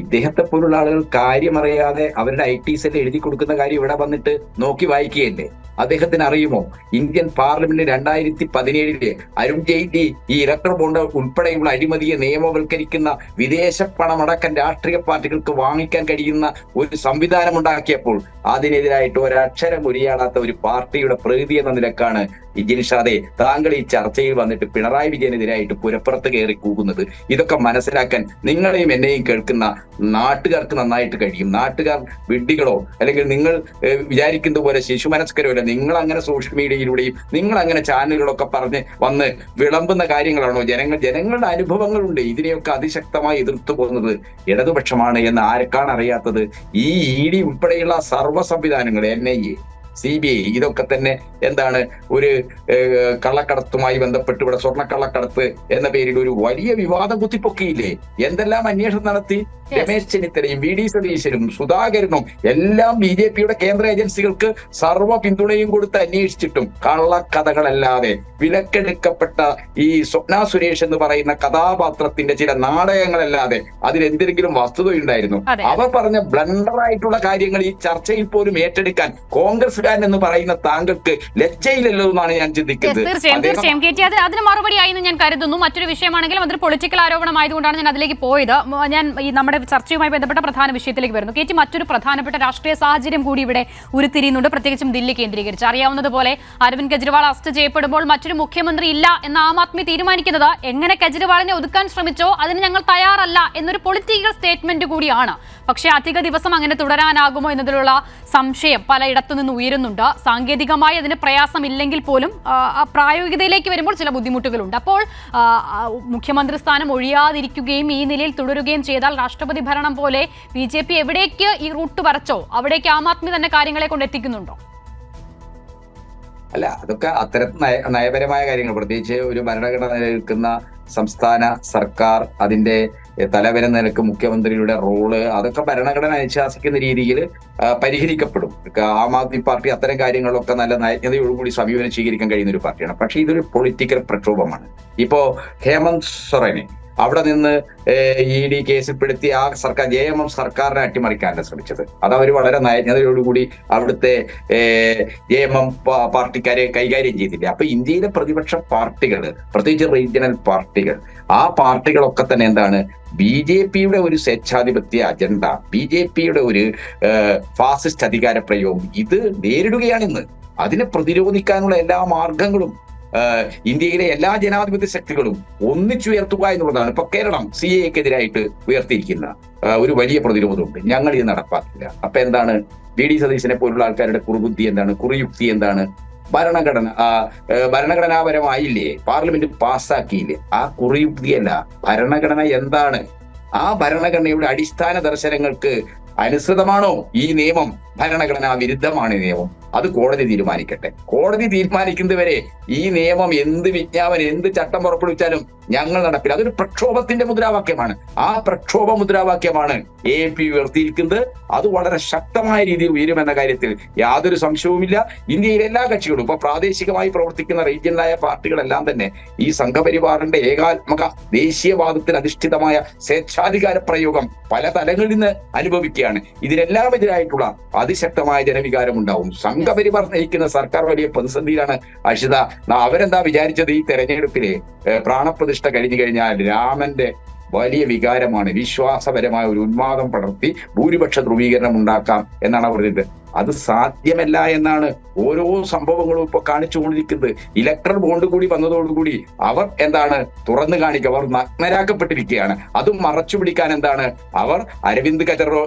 [SPEAKER 3] ഇദ്ദേഹത്തെ പോലുള്ള ആളുകൾ കാര്യമറിയാതെ അവരുടെ IT സെൽ എഴുതി കൊടുക്കുന്ന കാര്യം ഇവിടെ വന്നിട്ട് നോക്കി വായിക്കുകയല്ലേ? അദ്ദേഹത്തിന് അറിയുമോ ഇന്ത്യൻ പാർലമെന്റ് 2017 അരുൺ ജെയ്റ്റ്ലി ഈ ഇലക്ട്രൽ ബോണ്ട് ഉൾപ്പെടെയുള്ള അഴിമതിയെ നിയമവൽക്കരിക്കുന്ന വിദേശ പണമടക്കം രാഷ്ട്രീയ പാർട്ടികൾക്ക് വാങ്ങിക്കാൻ കഴിയുന്ന ഒരു സംവിധാനം ഉണ്ടാക്കിയപ്പോൾ അതിനെതിരായിട്ട് ഒരക്ഷരം ഉരിയാടാത്ത ഒരു പാർട്ടിയുടെ പ്രകൃതി എന്ന നിലക്കാണ് ജിൻഷാദെ താങ്കൾ ഈ ചർച്ചയിൽ വന്നിട്ട് പിണറായി വിജയനെതിരായിട്ട് പുരപ്പുറത്ത് കയറി കൂകുന്നത്. ഇതൊക്കെ മനസ്സിലാക്കാൻ നിങ്ങളെയും എന്നെയും കേൾക്കുന്ന നാട്ടുകാർക്ക് നന്നായിട്ട് കഴിയും. നാട്ടുകാർ വിഡ്ഢികളോ അല്ലെങ്കിൽ നിങ്ങൾ വിചാരിക്കുന്നത് പോലെ ശിശുമനസ്കരോ അല്ല. നിങ്ങൾ അങ്ങനെ സോഷ്യൽ മീഡിയയിലൂടെയും നിങ്ങൾ അങ്ങനെ ചാനലുകളൊക്കെ പറഞ്ഞ് വന്ന് വിളമ്പുന്ന കാര്യങ്ങളാണോ? ജനങ്ങളുടെ അനുഭവങ്ങളുണ്ട്. ഇതിനെയൊക്കെ അതിശക്തമായി എതിർത്തു പോകുന്നത് ഇടതുപക്ഷമാണ് എന്ന് ആർക്കാണ് അറിയാത്തത്? ഈ ED ഉൾപ്പെടെയുള്ള സർവ്വ സംവിധാനങ്ങൾ, NIA, CBI, ഇതൊക്കെ തന്നെ എന്താണ് ഒരു കള്ളക്കടത്തുമായി ബന്ധപ്പെട്ട് ഇവിടെ സ്വർണ്ണക്കള്ളക്കടത്ത് എന്ന പേരിൽ ഒരു വലിയ വിവാദം കുത്തിപ്പൊക്കിയില്ലേ? എന്തെല്ലാം അന്വേഷണം നടത്തി? രമേശ് ചെന്നിത്തലയും VD സതീശനും സുധാകരനും എല്ലാം BJPയുടെ കേന്ദ്ര ഏജൻസികൾക്ക് സർവ്വ പിന്തുണയും കൊടുത്ത് അന്വേഷിച്ചിട്ടും കള്ളക്കഥകളല്ലാതെ വിലക്കെടുക്കപ്പെട്ട ഈ സ്വപ്ന സുരേഷ് എന്ന് പറയുന്ന കഥാപാത്രത്തിന്റെ ചില നാടകങ്ങളല്ലാതെ അതിലെന്തെങ്കിലും വസ്തുതയുണ്ടായിരുന്നു? അവർ പറഞ്ഞ ബ്ലണ്ടറായിട്ടുള്ള കാര്യങ്ങൾ ഈ ചർച്ചയിൽ പോലും ഏറ്റെടുക്കാൻ കോൺഗ്രസ് എന്ന് പറയുന്ന താങ്കൾക്ക് ലജ്ജയില്ലല്ലോ എന്നാണ് ഞാൻ ചിന്തിക്കുന്നത്.
[SPEAKER 2] തീർച്ചയായും അതിന് മറുപടിയായി ഞാൻ കരുതുന്നു. മറ്റൊരു വിഷയമാണെങ്കിലും അതൊരു പൊളിറ്റിക്കൽ ആരോപണമായതുകൊണ്ടാണ് ഞാൻ അതിലേക്ക് പോയത്. ഞാൻ ഈ നമ്മുടെ ചർച്ചയുമായി ബന്ധപ്പെട്ട പ്രധാന വിഷയത്തിലേക്ക് വരുന്നു. KT, മറ്റൊരു പ്രധാനപ്പെട്ട രാഷ്ട്രീയ സാഹചര്യം കൂടി ഇവിടെ ഉരുത്തിരിയുന്നുണ്ട്, പ്രത്യേകിച്ചും ദില്ലി കേന്ദ്രീകരിച്ച്. അറിയാവുന്നതുപോലെ അരവിന്ദ് കെജ്രിവാൾ അറസ്റ്റ് ചെയ്യപ്പെടുമ്പോൾ മറ്റൊരു മുഖ്യമന്ത്രി ഇല്ല എന്ന ആം ആദ്മി തീരുമാനിക്കുന്നത് എങ്ങനെ കെജ്രിവാളിനെ ഒതുക്കാൻ ശ്രമിച്ചോ അതിന് ഞങ്ങൾ തയ്യാറല്ല എന്നൊരു പൊളിറ്റിക്കൽ സ്റ്റേറ്റ്മെന്റ് കൂടിയാണ്. പക്ഷേ അധിക ദിവസം അങ്ങനെ തുടരാനാകുമോ എന്നതിലുള്ള സംശയം പലയിടത്തു നിന്ന് ഉയരുന്നുണ്ട്. സാങ്കേതികമായി അതിന് പ്രയാസമില്ലെങ്കിൽ പോലും പ്രായോഗികതയിലേക്ക് വരുമ്പോൾ ചില ബുദ്ധിമുട്ടുകളുണ്ട്. അപ്പോൾ മുഖ്യമന്ത്രി സ്ഥാനം ഒഴിയാതിരിക്കുകയും ഈ നിലയിൽ തുടരുകയും ചെയ്താൽ രാഷ്ട്രപതി ഭരണം പോലെ BJP എവിടേക്ക് ഈ റൂട്ട് വരച്ചോ അവിടേക്ക് ആം ആദ്മി തന്നെ കാര്യങ്ങളെ കൊണ്ട് എത്തിക്കുന്നുണ്ടോ?
[SPEAKER 3] അല്ല, അതൊക്കെ അത്തരത്തിൽ നയപരമായ കാര്യങ്ങൾ, പ്രത്യേകിച്ച് ഒരു ഭരണഘടന നിലനിൽക്കുന്ന സംസ്ഥാന സർക്കാർ അതിന്റെ തലവൻ എന്ന നിലക്ക് മുഖ്യമന്ത്രിയുടെ റോള് അതൊക്കെ ഭരണഘടന അനുശാസിക്കുന്ന രീതിയിൽ പരിഹരിക്കപ്പെടും. ആം ആദ്മി പാർട്ടി അത്തരം കാര്യങ്ങളൊക്കെ നല്ല നയജ്ഞതയോടുകൂടി സമീപനം സ്വീകരിക്കാൻ കഴിയുന്ന ഒരു പാർട്ടിയാണ്. പക്ഷെ ഇതൊരു പൊളിറ്റിക്കൽ പ്രക്ഷോഭമാണ്. ഇപ്പോ ഹേമന്ത് സൊറനെ അവിടെ നിന്ന് ED കേസിൽപ്പെടുത്തി ആ സർക്കാർ JMM സർക്കാരിനെ അട്ടിമറിക്കാനല്ല ശ്രമിച്ചത്. അത് അവർ വളരെ നയജ്ഞതയോടുകൂടി അവിടുത്തെ JMM പാർട്ടിക്കാരെ കൈകാര്യം ചെയ്തില്ല. അപ്പൊ ഇന്ത്യയിലെ പ്രതിപക്ഷ പാർട്ടികൾ, പ്രത്യേകിച്ച് റീജിയണൽ പാർട്ടികൾ, ആ പാർട്ടികളൊക്കെ തന്നെ എന്താണ്, BJPയുടെ ഒരു സ്വേച്ഛാധിപത്യ അജണ്ട, BJPയുടെ ഒരു ഫാസിസ്റ്റ് അധികാര പ്രയോഗം ഇത് നേരിടുകയാണിന്ന്. അതിനെ പ്രതിരോധിക്കാനുള്ള എല്ലാ മാർഗങ്ങളും ഇന്ത്യയിലെ എല്ലാ ജനാധിപത്യ ശക്തികളും ഒന്നിച്ചുയർത്തുക എന്നുള്ളതാണ്. ഇപ്പൊ കേരളം CAA-ക്കെതിരായിട്ട് ഉയർത്തിയിരിക്കുന്ന ഒരു വലിയ പ്രതിരോധമുണ്ട്. ഞങ്ങൾ ഇത് നടപ്പാക്കില്ല. അപ്പൊ എന്താണ്, VD സതീശനെ പോലുള്ള ആൾക്കാരുടെ കുറുബുദ്ധി എന്താണ്, കുറിയുക്തി എന്താണ്? ഭരണഘടനാപരമായില്ലേ, പാർലമെന്റ് പാസ്സാക്കിയില്ലേ? ആ കുറിയുക്തിയല്ല, ഭരണഘടന എന്താണ്, ആ ഭരണഘടനയുടെ അടിസ്ഥാന ദർശനങ്ങൾക്ക് അനുസൃതമാണോ ഈ നിയമം, ഭരണഘടനാ വിരുദ്ധമാണ് നിയമം, അത് കോടതി തീരുമാനിക്കട്ടെ. കോടതി തീരുമാനിക്കുന്നതുവരെ ഈ നിയമം എന്ത് വിജ്ഞാപനം, എന്ത് ചട്ടം പുറപ്പെടുവിച്ചാലും ഞങ്ങൾ നടപ്പില്ല. അതൊരു പ്രക്ഷോഭത്തിന്റെ മുദ്രാവാക്യമാണ്. ആ പ്രക്ഷോഭ മുദ്രാവാക്യമാണ് AAP ഉയർത്തിയിരിക്കുന്നത്. അത് വളരെ ശക്തമായ രീതിയിൽ ഉയരുമെന്ന കാര്യത്തിൽ യാതൊരു സംശയവുമില്ല. ഇന്ത്യയിലെ എല്ലാ കക്ഷികളും, ഇപ്പൊ പ്രാദേശികമായി പ്രവർത്തിക്കുന്ന റീജിയണലായ പാർട്ടികളെല്ലാം തന്നെ ഈ സംഘപരിവാറിന്റെ ഏകാത്മക ദേശീയവാദത്തിൽ അധിഷ്ഠിതമായ സ്വേച്ഛാധികാര പ്രയോഗം പല തലങ്ങളിൽ നിന്ന് അനുഭവിക്കുകയാണ്. ഇതിനെല്ലാം എതിരായിട്ടുള്ള അതിശക്തമായ ജനവികാരം ഉണ്ടാവും. സംഘപരിവാർ നയിക്കുന്ന സർക്കാർ വലിയ പ്രതിസന്ധിയിലാണ്. അഷിത, അവരെന്താ വിചാരിച്ചത്, ഈ തെരഞ്ഞെടുപ്പില് പ്രാണപ്രതിഷ്ഠ കഴിഞ്ഞു കഴിഞ്ഞാൽ രാമന്റെ വലിയ വികാരമാണ്, വിശ്വാസപരമായ ഒരു ഉന്മാദം പടർത്തി ഭൂരിപക്ഷ ധ്രുവീകരണം ഉണ്ടാക്കാം എന്നാണ് അവർ പറഞ്ഞത്. അത് സാധ്യമല്ല എന്നാണ് ഓരോ സംഭവങ്ങളും ഇപ്പൊ കാണിച്ചുകൊണ്ടിരിക്കുന്നത്. ഇലക്ട്രൽ ബോണ്ട് കൂടി വന്നതോടുകൂടി അവർ എന്താണ് തുറന്നു കാണിക്കുക, അവർ നഗ്നരാക്കപ്പെട്ടിരിക്കുകയാണ്. അതും മറച്ചു പിടിക്കാൻ എന്താണ്, അവർ അരവിന്ദ്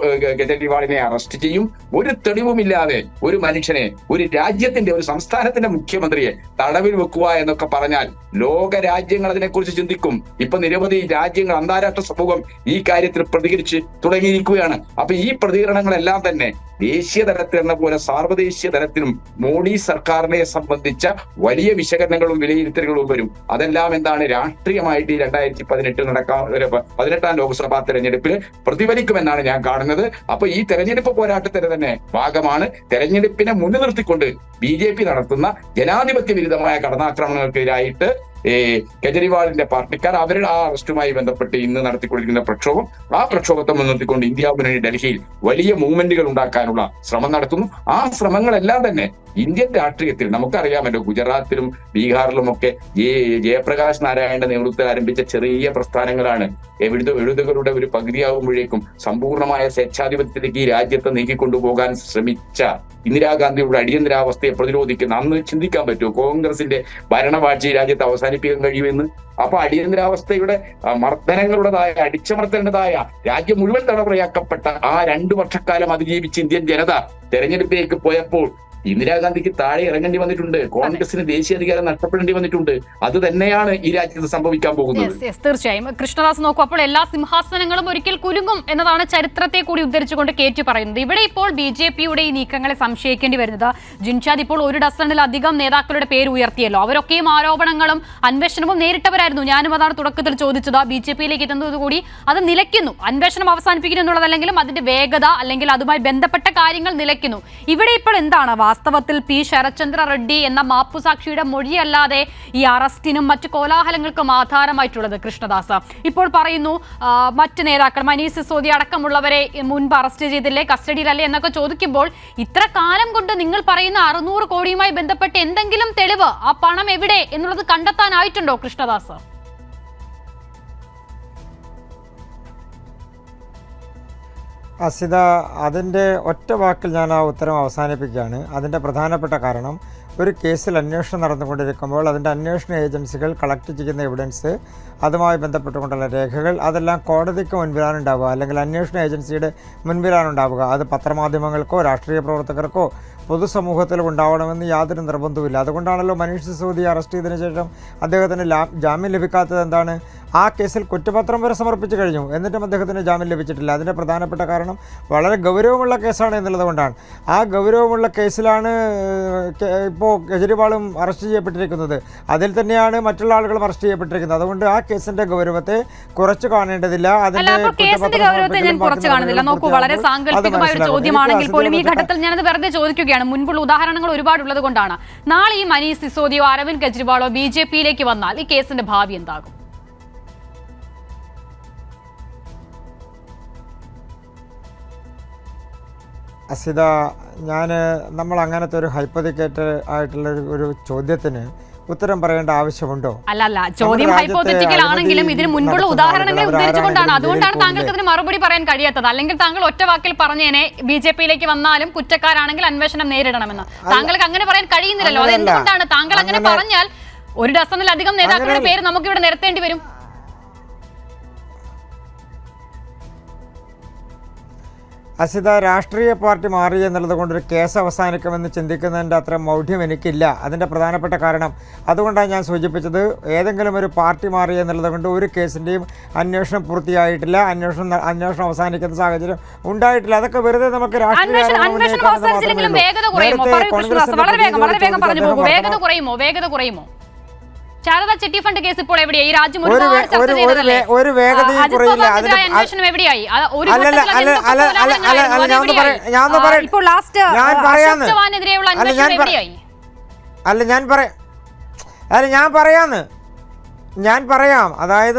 [SPEAKER 3] കെജ്രിവാളിനെ അറസ്റ്റ് ചെയ്യും. ഒരു തെളിവുമില്ലാതെ ഒരു മനുഷ്യനെ, ഒരു രാജ്യത്തിന്റെ, ഒരു സംസ്ഥാനത്തിന്റെ മുഖ്യമന്ത്രിയെ തടവിൽ വെക്കുക എന്നൊക്കെ പറഞ്ഞാൽ ലോക രാജ്യങ്ങൾ അതിനെക്കുറിച്ച് ചിന്തിക്കും. ഇപ്പൊ നിരവധി രാജ്യങ്ങൾ, അന്താരാഷ്ട്ര സമൂഹം ഈ കാര്യത്തിൽ പ്രതികരിച്ച് തുടങ്ങിയിരിക്കുകയാണ്. അപ്പൊ ഈ പ്രതികരണങ്ങളെല്ലാം തന്നെ ദേശീയ തലത്തിൽ എന്ന പോലെ സാർവദേശീയ തലത്തിലും മോഡി സർക്കാരിനെ സംബന്ധിച്ച വലിയ വിശകലനങ്ങളും വിലയിരുത്തലുകളും വരും. അതെല്ലാം എന്താണ്, രാഷ്ട്രീയമായിട്ട് ഈ 2018 18ാം ലോക്സഭാ തെരഞ്ഞെടുപ്പിൽ പ്രതിഫലിക്കുമെന്നാണ് ഞാൻ കാണുന്നത്. അപ്പൊ ഈ തെരഞ്ഞെടുപ്പ് പോരാട്ടത്തിന് തന്നെ ഭാഗമാണ്. തെരഞ്ഞെടുപ്പിനെ മുന്നിൽ നിർത്തിക്കൊണ്ട് BJP നടത്തുന്ന ജനാധിപത്യ വിരുദ്ധമായ കടന്നാക്രമണങ്ങൾക്കെതിരായിട്ട് കെജ്രിവാളിന്റെ പാർട്ടിക്കാർ അവരുടെ ആ അറസ്റ്റുമായി ബന്ധപ്പെട്ട് ഇന്ന് നടത്തിക്കൊണ്ടിരിക്കുന്ന പ്രക്ഷോഭം, ആ പ്രക്ഷോഭത്തെ മുൻനിർത്തിക്കൊണ്ട് ഇന്ത്യ മുന്നണി ഡൽഹിയിൽ വലിയ മൂവ്മെന്റുകൾ ഉണ്ടാക്കാനുള്ള ശ്രമം നടത്തുന്നു. ആ ശ്രമങ്ങളെല്ലാം തന്നെ ഇന്ത്യൻ രാഷ്ട്രീയത്തിൽ നമുക്കറിയാമല്ലോ, ഗുജറാത്തിലും ബീഹാറിലും ഒക്കെ ജയപ്രകാശ് നാരായണന്റെ നേതൃത്വത്തിൽ ആരംഭിച്ച ചെറിയ പ്രസ്ഥാനങ്ങളാണ് എഴുതുകളുടെ ഒരു പകുതിയാകുമ്പോഴേക്കും സമ്പൂർണമായ സ്വേച്ഛാധിപത്യത്തിലേക്ക് ഈ രാജ്യത്തെ നീക്കിക്കൊണ്ടുപോകാൻ ശ്രമിച്ച ഇന്ദിരാഗാന്ധിയുടെ അടിയന്തരാവസ്ഥയെ പ്രതിരോധിക്കുന്ന, അന്ന് ചിന്തിക്കാൻ പറ്റുമോ കോൺഗ്രസിന്റെ ഭരണവാഴ്ച രാജ്യത്ത് അവസാനിപ്പിക്കാൻ കഴിയുമെന്ന്? അപ്പൊ അടിയന്തരാവസ്ഥയുടെ മർദ്ദനങ്ങളുടേതായ, അടിച്ചമർത്തേണ്ടതായ, രാജ്യം മുഴുവൻ തടവറയാക്കപ്പെട്ട ആ 2 വർഷക്കാലം അതിജീവിച്ച് ഇന്ത്യൻ ജനത തെരഞ്ഞെടുപ്പിലേക്ക് പോയപ്പോൾ ഇന്ദിരാഗാന്ധിക്ക് താഴെ ഇറങ്ങേണ്ടി വന്നിട്ടുണ്ട്. കോൺഗ്രസിന് ദേശീയ അധികാരം നഷ്ടപ്പെടേണ്ടി വന്നിട്ടുണ്ട്. അത് തന്നെയാണ് ഈ രാജ്യത്ത് സംഭവിക്കാൻ പോകുന്നത്.
[SPEAKER 2] തീർച്ചയായും കൃഷ്ണദാസ് നോക്കൂ, അപ്പോൾ എല്ലാ സിംഹാസനങ്ങളും ഒരിക്കൽ കുലുങ്ങും എന്നതാണ് ചരിത്രത്തെ കൂടി ഉദ്ധരിച്ചുകൊണ്ട് കേറ്റി പറയുന്നത്. ഇവിടെ ഇപ്പോൾ BJPയുടെ ഈ നീക്കങ്ങളെ സംശയിക്കേണ്ടി വരുന്നത്, ജിൻഷാദ് ഇപ്പോൾ 1 ഡസനിലധികം നേതാക്കളുടെ പേര് ഉയർത്തിയല്ലോ. അവരൊക്കെയും ആരോപണങ്ങളും അന്വേഷണവും നേരിട്ടവരായിരുന്നു. ഞാനും അതാണ് തുടക്കത്തിൽ ചോദിച്ചത്. BJPയിലേക്ക് എത്തുന്നതുകൂടി അത് നിലയ്ക്കുന്നു. അന്വേഷണം അവസാനിപ്പിക്കുന്നു എന്നുള്ളതല്ലെങ്കിലും അതിന്റെ വേഗത അല്ലെങ്കിൽ അതുമായി ബന്ധപ്പെട്ട കാര്യങ്ങൾ നിലയ്ക്കുന്നു. ഇവിടെ ഇപ്പോൾ എന്താണ് വാസ്തവത്തിൽ P. ശരത്ചന്ദ്ര റെഡ്ഡി എന്ന മാപ്പുസാക്ഷിയുടെ മൊഴിയല്ലാതെ ഈ അറസ്റ്റിനും മറ്റു കോലാഹലങ്ങൾക്കും ആധാരമായിട്ടുള്ളത്? കൃഷ്ണദാസ് ഇപ്പോൾ പറയുന്നു മറ്റ് നേതാക്കൾ, മനീഷ് സിസോദിയ അടക്കമുള്ളവരെ മുൻപ് അറസ്റ്റ് ചെയ്തില്ലേ, കസ്റ്റഡിയിലല്ലേ എന്നൊക്കെ ചോദിക്കുമ്പോൾ ഇത്ര കാലം കൊണ്ട് നിങ്ങൾ പറയുന്ന 600 കോടിയുമായി ബന്ധപ്പെട്ട് എന്തെങ്കിലും തെളിവ്, ആ പണം എവിടെ എന്നുള്ളത് കണ്ടെത്താനായിട്ടുണ്ടോ കൃഷ്ണദാസ്?
[SPEAKER 4] അസിത, അതിൻ്റെ ഒറ്റ വാക്കിൽ ഞാൻ ആ ഉത്തരം അവസാനിപ്പിക്കുകയാണ്. അതിൻ്റെ പ്രധാനപ്പെട്ട കാരണം, ഒരു കേസിൽ അന്വേഷണം നടന്നുകൊണ്ടിരിക്കുമ്പോൾ അതിൻ്റെ അന്വേഷണ ഏജൻസികൾ കളക്ട് ചെയ്യുന്ന എവിഡൻസ്, അതുമായി ബന്ധപ്പെട്ടുകൊണ്ടുള്ള രേഖകൾ, അതെല്ലാം കോടതിക്ക് മുൻപിലാണ് ഉണ്ടാവുക, അല്ലെങ്കിൽ അന്വേഷണ ഏജൻസിയുടെ മുൻപിലാണ് ഉണ്ടാവുക. അത് പത്രമാധ്യമങ്ങൾക്കോ രാഷ്ട്രീയ പ്രവർത്തകർക്കോ പൊതുസമൂഹത്തിൽ ഉണ്ടാവണമെന്ന് യാതൊരു നിർബന്ധവുമില്ല. അതുകൊണ്ടാണല്ലോ മനീഷ് സിസോദിയെ അറസ്റ്റ് ചെയ്തതിനു ശേഷം അദ്ദേഹത്തിന് ജാമ്യം ലഭിക്കാത്തത്. എന്താണ്, ആ കേസിൽ കുറ്റപത്രം വരെ സമർപ്പിച്ചു കഴിഞ്ഞു. എന്നിട്ടും അദ്ദേഹത്തിന് ജാമ്യം ലഭിച്ചിട്ടില്ല. അതിൻ്റെ പ്രധാനപ്പെട്ട കാരണം വളരെ ഗൗരവമുള്ള കേസാണ് എന്നുള്ളത് കൊണ്ടാണ്. ആ ഗൗരവമുള്ള കേസിലാണ് ഇപ്പോൾ കെജ്രിവാളും അറസ്റ്റ് ചെയ്യപ്പെട്ടിരിക്കുന്നത്. അതിൽ തന്നെയാണ് മറ്റുള്ള ആളുകളും അറസ്റ്റ് ചെയ്യപ്പെട്ടിരിക്കുന്നത്. അതുകൊണ്ട് ആ കേസിൻ്റെ ഗൗരവത്തെ കുറച്ച് കാണേണ്ടതില്ല.
[SPEAKER 2] കേസിന്റെ ഗൗരവത്തെ ഞാൻ കുറച്ച് കാണുന്നില്ല. നോക്കൂ, വളരെ സാങ്കല്പികമായ ഒരു ചോദ്യമാണെങ്കിൽ പോലും ഈ ഘട്ടത്തിൽ ഞാനത് വെറുതെ ചോദിക്കുകയാണ്. മുൻപുള്ള ഉദാഹരണങ്ങൾ ഒരുപാടുള്ളത് കൊണ്ടാണ്. നാളെ ഈ മനീഷ് സിസോദിയോ അരവിന്ദ് കെജ്രിവാളോ BJP-യിലേക്ക് വന്നാൽ ഈ കേസിന്റെ ഭാവി എന്താകും?
[SPEAKER 4] അസിത, നമ്മൾ അങ്ങനത്തെ ഒരു ഹൈപ്പോത്തിക്കേറ്റഡ് ആയിട്ടുള്ള ഒരു ചോദ്യത്തിന് ഉത്തരം പറയേണ്ട ആവശ്യമുണ്ടോ?
[SPEAKER 2] അല്ല, ചോദ്യം ഹൈപ്പോത്തറ്റിക്കൽ ആണെങ്കിലും ഇതിന് മുൻപുള്ള ഉദാഹരണങ്ങളെ ഉദ്ധരിച്ചുകൊണ്ടാണ്. അതുകൊണ്ടാണ് താങ്കൾക്ക് ഇതിന് മറുപടി പറയാൻ കഴിയാത്തത്. അല്ലെങ്കിൽ താങ്കൾ ഒറ്റ വാക്കിൽ പറഞ്ഞേനെ BJP-യിലേക്ക് വന്നാലും കുറ്റക്കാരാണെങ്കിൽ അന്വേഷണം നേരിടണമെന്ന്. താങ്കൾക്ക് അങ്ങനെ പറയാൻ കഴിയുന്നില്ലല്ലോ. അത് എന്തുകൊണ്ടാണ്? താങ്കൾ അങ്ങനെ പറഞ്ഞാൽ ഒരു ഡസനിലധികം നേതാക്കളുടെ പേര് നമുക്കിവിടെ നിരത്തേണ്ടി വരും.
[SPEAKER 4] അസിത, രാഷ്ട്രീയ പാർട്ടി മാറി എന്നുള്ളത് കൊണ്ടൊരു കേസ് അവസാനിക്കുമെന്ന് ചിന്തിക്കുന്നതിൻ്റെ അത്ര മൗഢ്യം എനിക്കില്ല. അതിൻ്റെ പ്രധാനപ്പെട്ട കാരണം അതുകൊണ്ടാണ് ഞാൻ സൂചിപ്പിച്ചത്. ഏതെങ്കിലും ഒരു പാർട്ടി മാറി എന്നുള്ളത് കൊണ്ട് ഒരു കേസിൻ്റെയും അന്വേഷണം പൂർത്തിയായിട്ടില്ല, അന്വേഷണം അവസാനിക്കുന്ന സാഹചര്യം ഉണ്ടായിട്ടില്ല. അതൊക്കെ വെറുതെ നമുക്ക്
[SPEAKER 2] ശാരദ ചിട്ടി ഫണ്ട് കേസ് ഇപ്പോൾ എവിടെയായി? രാജ്യം
[SPEAKER 4] ഒരു വേഗതയും കുറയില്ല.
[SPEAKER 2] അന്വേഷണം എവിടെയായി?
[SPEAKER 4] ഞാൻ പറയാം. അതായത്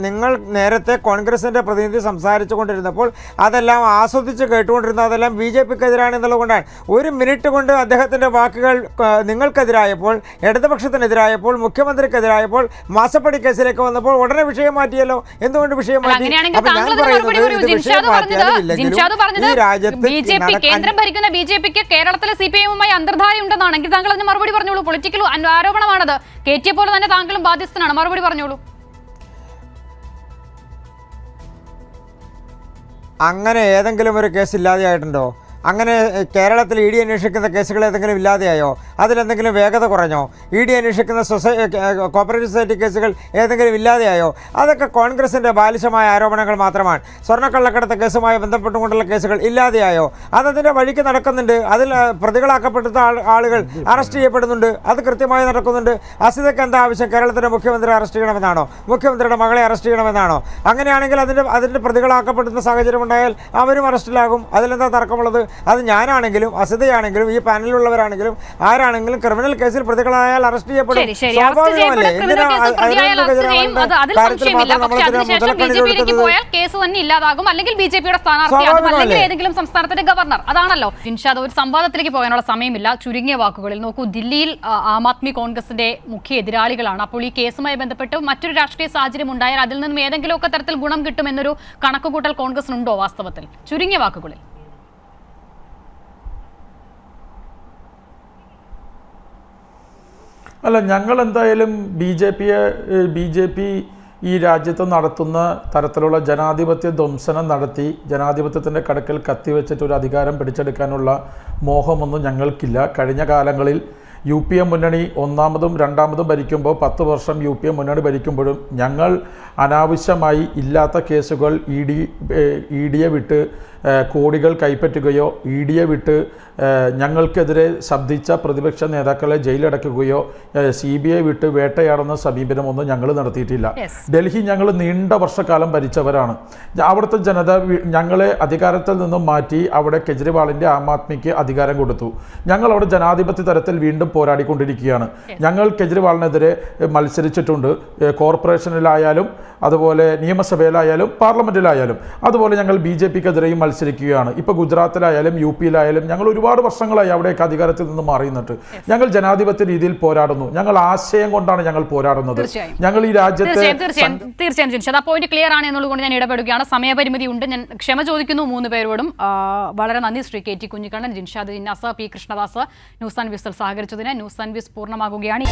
[SPEAKER 4] നിങ്ങൾ നേരത്തെ കോൺഗ്രസിൻ്റെ പ്രതിനിധി സംസാരിച്ചു കൊണ്ടിരുന്നപ്പോൾ അതെല്ലാം ആസ്വദിച്ച് കേട്ടുകൊണ്ടിരുന്നത് അതെല്ലാം BJP-ക്കെതിരാണ് എന്നുള്ളത് കൊണ്ടാണ്. ഒരു മിനിറ്റ് കൊണ്ട് അദ്ദേഹത്തിൻ്റെ വാക്കുകൾ നിങ്ങൾക്കെതിരായപ്പോൾ, ഇടതുപക്ഷത്തിനെതിരായപ്പോൾ, മുഖ്യമന്ത്രിക്കെതിരായപ്പോൾ, മാസപ്പടി കേസിലേക്ക് വന്നപ്പോൾ ഉടനെ വിഷയം മാറ്റിയല്ലോ. എന്തുകൊണ്ട് വിഷയം മാറ്റി? അപ്പോൾ ഞാൻ പറയുന്നത് വിഷയം മാറ്റിയാലും ഈ രാജ്യത്ത്
[SPEAKER 2] കേന്ദ്രം ഭരിക്കുന്ന BJP-ക്ക് കേരളത്തിലെ CPM-മായി അന്തർധാരയുണ്ടെന്നാണെങ്കിൽ താങ്കൾ അതിന് മറുപടി പറഞ്ഞോളൂ. പൊളിറ്റിക്കൽ ആരോപണമാണത്. കയറ്റിയ പോലെ തന്നെ താങ്കളും ബാധ്യസ്ഥനാണ്. മറുപടി പറഞ്ഞോളൂ.
[SPEAKER 4] അങ്ങനെ ഏതെങ്കിലും ഒരു കേസ് ഇല്ലാതെയായിട്ടുണ്ടോ? അങ്ങനെ കേരളത്തിൽ ED അന്വേഷിക്കുന്ന കേസുകൾ ഏതെങ്കിലും ഇല്ലാതെയായോ? അതിലെന്തെങ്കിലും വേഗത കുറഞ്ഞോ? ED അന്വേഷിക്കുന്ന കോപ്പറേറ്റീവ് സൊസൈറ്റി കേസുകൾ ഏതെങ്കിലും ഇല്ലാതെയായോ? അതൊക്കെ കോൺഗ്രസിൻ്റെ ബാലിശമായ ആരോപണങ്ങൾ മാത്രമാണ്. സ്വർണ്ണക്കള്ളക്കടത്ത് കേസുമായി ബന്ധപ്പെട്ടുകൊണ്ടുള്ള കേസുകൾ ഇല്ലാതെയായോ? അതതിൻ്റെ വഴിക്ക് നടക്കുന്നുണ്ട്. അതിൽ പ്രതികളാക്കപ്പെടുന്ന ആളുകൾ അറസ്റ്റ് ചെയ്യപ്പെടുന്നുണ്ട്. അത് കൃത്യമായി നടക്കുന്നുണ്ട്. അസിതയ്ക്ക് എന്താ ആവശ്യം? കേരളത്തിൻ്റെ മുഖ്യമന്ത്രി അറസ്റ്റ് ചെയ്യണമെന്നാണോ? മുഖ്യമന്ത്രിയുടെ മകളെ അറസ്റ്റ് ചെയ്യണമെന്നാണോ? അങ്ങനെയാണെങ്കിൽ അതിൻ്റെ പ്രതികളാക്കപ്പെടുന്ന സാഹചര്യം ഉണ്ടായാൽ അവരും അറസ്റ്റിലാകും. അതിലെന്താ തർക്കമുള്ളത്? അത് ഞാനാണെങ്കിലും അസിതയാണെങ്കിലും ഈ പാനലിലുള്ളവരാണെങ്കിലും ആരാണെങ്കിലും ക്രിമിനൽ കേസിൽ പ്രതികളായാൽ അറസ്റ്റ് ചെയ്യപ്പെടും. സ്വാഭാവികമല്ലേ?
[SPEAKER 2] ഏതെങ്കിലും സംസ്ഥാനത്തിന്റെ ഗവർണർ. അതാണല്ലോ ഇൻഷാദ്. ഒരു സംവാദത്തിലേക്ക് പോകാനുള്ള സമയമില്ല. ചുരുങ്ങിയ വാക്കുകളിൽ നോക്കൂ, ദില്ലിയിൽ ആം ആദ്മി കോൺഗ്രസിന്റെ മുഖ്യ എതിരാളികളാണ്. അപ്പോൾ ഈ കേസുമായി ബന്ധപ്പെട്ട് മറ്റൊരു രാഷ്ട്രീയ സാഹചര്യം ഉണ്ടായാൽ അതിൽ നിന്നും ഏതെങ്കിലുമൊക്കെ തരത്തിൽ ഗുണം കിട്ടുമെന്നൊരു കണക്കുകൂട്ടൽ കോൺഗ്രസിനുണ്ടോ വാസ്തവത്തിൽ? ചുരുങ്ങിയ വാക്കുകളിൽ.
[SPEAKER 5] അല്ല, ഞങ്ങൾ എന്തായാലും BJP ഈ രാജ്യത്ത് നടത്തുന്ന തരത്തിലുള്ള ജനാധിപത്യ ധ്വംസനം നടത്തി ജനാധിപത്യത്തിൻ്റെ കടക്കൽ കത്തിവെച്ചിട്ട് ഒരു അധികാരം പിടിച്ചെടുക്കാനുള്ള മോഹമൊന്നും ഞങ്ങൾക്കില്ല. കഴിഞ്ഞ കാലങ്ങളിൽ UPA മുന്നണി ഒന്നാമതും രണ്ടാമതും ഭരിക്കുമ്പോൾ 10 വർഷം UPA മുന്നണി ഭരിക്കുമ്പോഴും ഞങ്ങൾ അനാവശ്യമായി ഇല്ലാത്ത കേസുകൾ EDയെ വിട്ട് കോടികൾ കൈപ്പറ്റുകയോ EDയെ വിട്ട് ഞങ്ങൾക്കെതിരെ ശബ്ദിച്ച പ്രതിപക്ഷ നേതാക്കളെ ജയിലടക്കുകയോ CBI വിട്ട് വേട്ടയാടുന്ന സമീപനമൊന്നും ഞങ്ങൾ നടത്തിയിട്ടില്ല. ഡൽഹി ഞങ്ങൾ നീണ്ട വർഷക്കാലം ഭരിച്ചവരാണ്. അവിടുത്തെ ജനത ഞങ്ങളെ അധികാരത്തിൽ നിന്നും മാറ്റി അവിടെ കെജ്രിവാളിൻ്റെ ആം ആദ്മിക്ക് അധികാരം കൊടുത്തു. ഞങ്ങൾ അവിടെ ജനാധിപത്യ തരത്തിൽ വീണ്ടും പോരാടിക്കൊണ്ടിരിക്കുകയാണ്. ഞങ്ങൾ കെജ്രിവാളിനെതിരെ മത്സരിച്ചിട്ടുണ്ട്. കോർപ്പറേഷനിലായാലും അതുപോലെ നിയമസഭയിലായാലും പാർലമെൻറ്റിലായാലും. അതുപോലെ ഞങ്ങൾ BJPക്കെതിരെയും മത്സരിക്കുകയാണ്. ഇപ്പോൾ ഗുജറാത്തിലായാലും UPയിലായാലും ഞങ്ങൾ ഒരുപാട് വർഷങ്ങളായി അവിടേക്ക് അധികാരത്തിൽ നിന്ന് മാറിയിട്ട് ഞങ്ങൾ ജനാധിപത്യ രീതിയിൽ പോരാടുന്നു. ഞങ്ങൾ ആശയം കൊണ്ടാണ് ഞങ്ങൾ പോരാടുന്നത്. ഞങ്ങൾ ഈ രാജ്യത്തെ
[SPEAKER 2] തീർച്ചയായും ജിൻഷാദ്, ആ പോയിന്റ് ക്ലിയർ ആണ് എന്നുള്ളത് ഞാൻ ഇടപെടുകയാണ്. സമയപരിമിതി ഉണ്ട്. ഞാൻ ക്ഷമ ചോദിക്കുന്നു 3 പേരോടും. വളരെ നന്ദി Shri KT Kunhikannan, Jinshad Jinnasa, P Krishnadas. News and വ്യൂസിൽ സഹകരിച്ചതിന്. News and views പൂർണ്ണമാകുകയാണ്.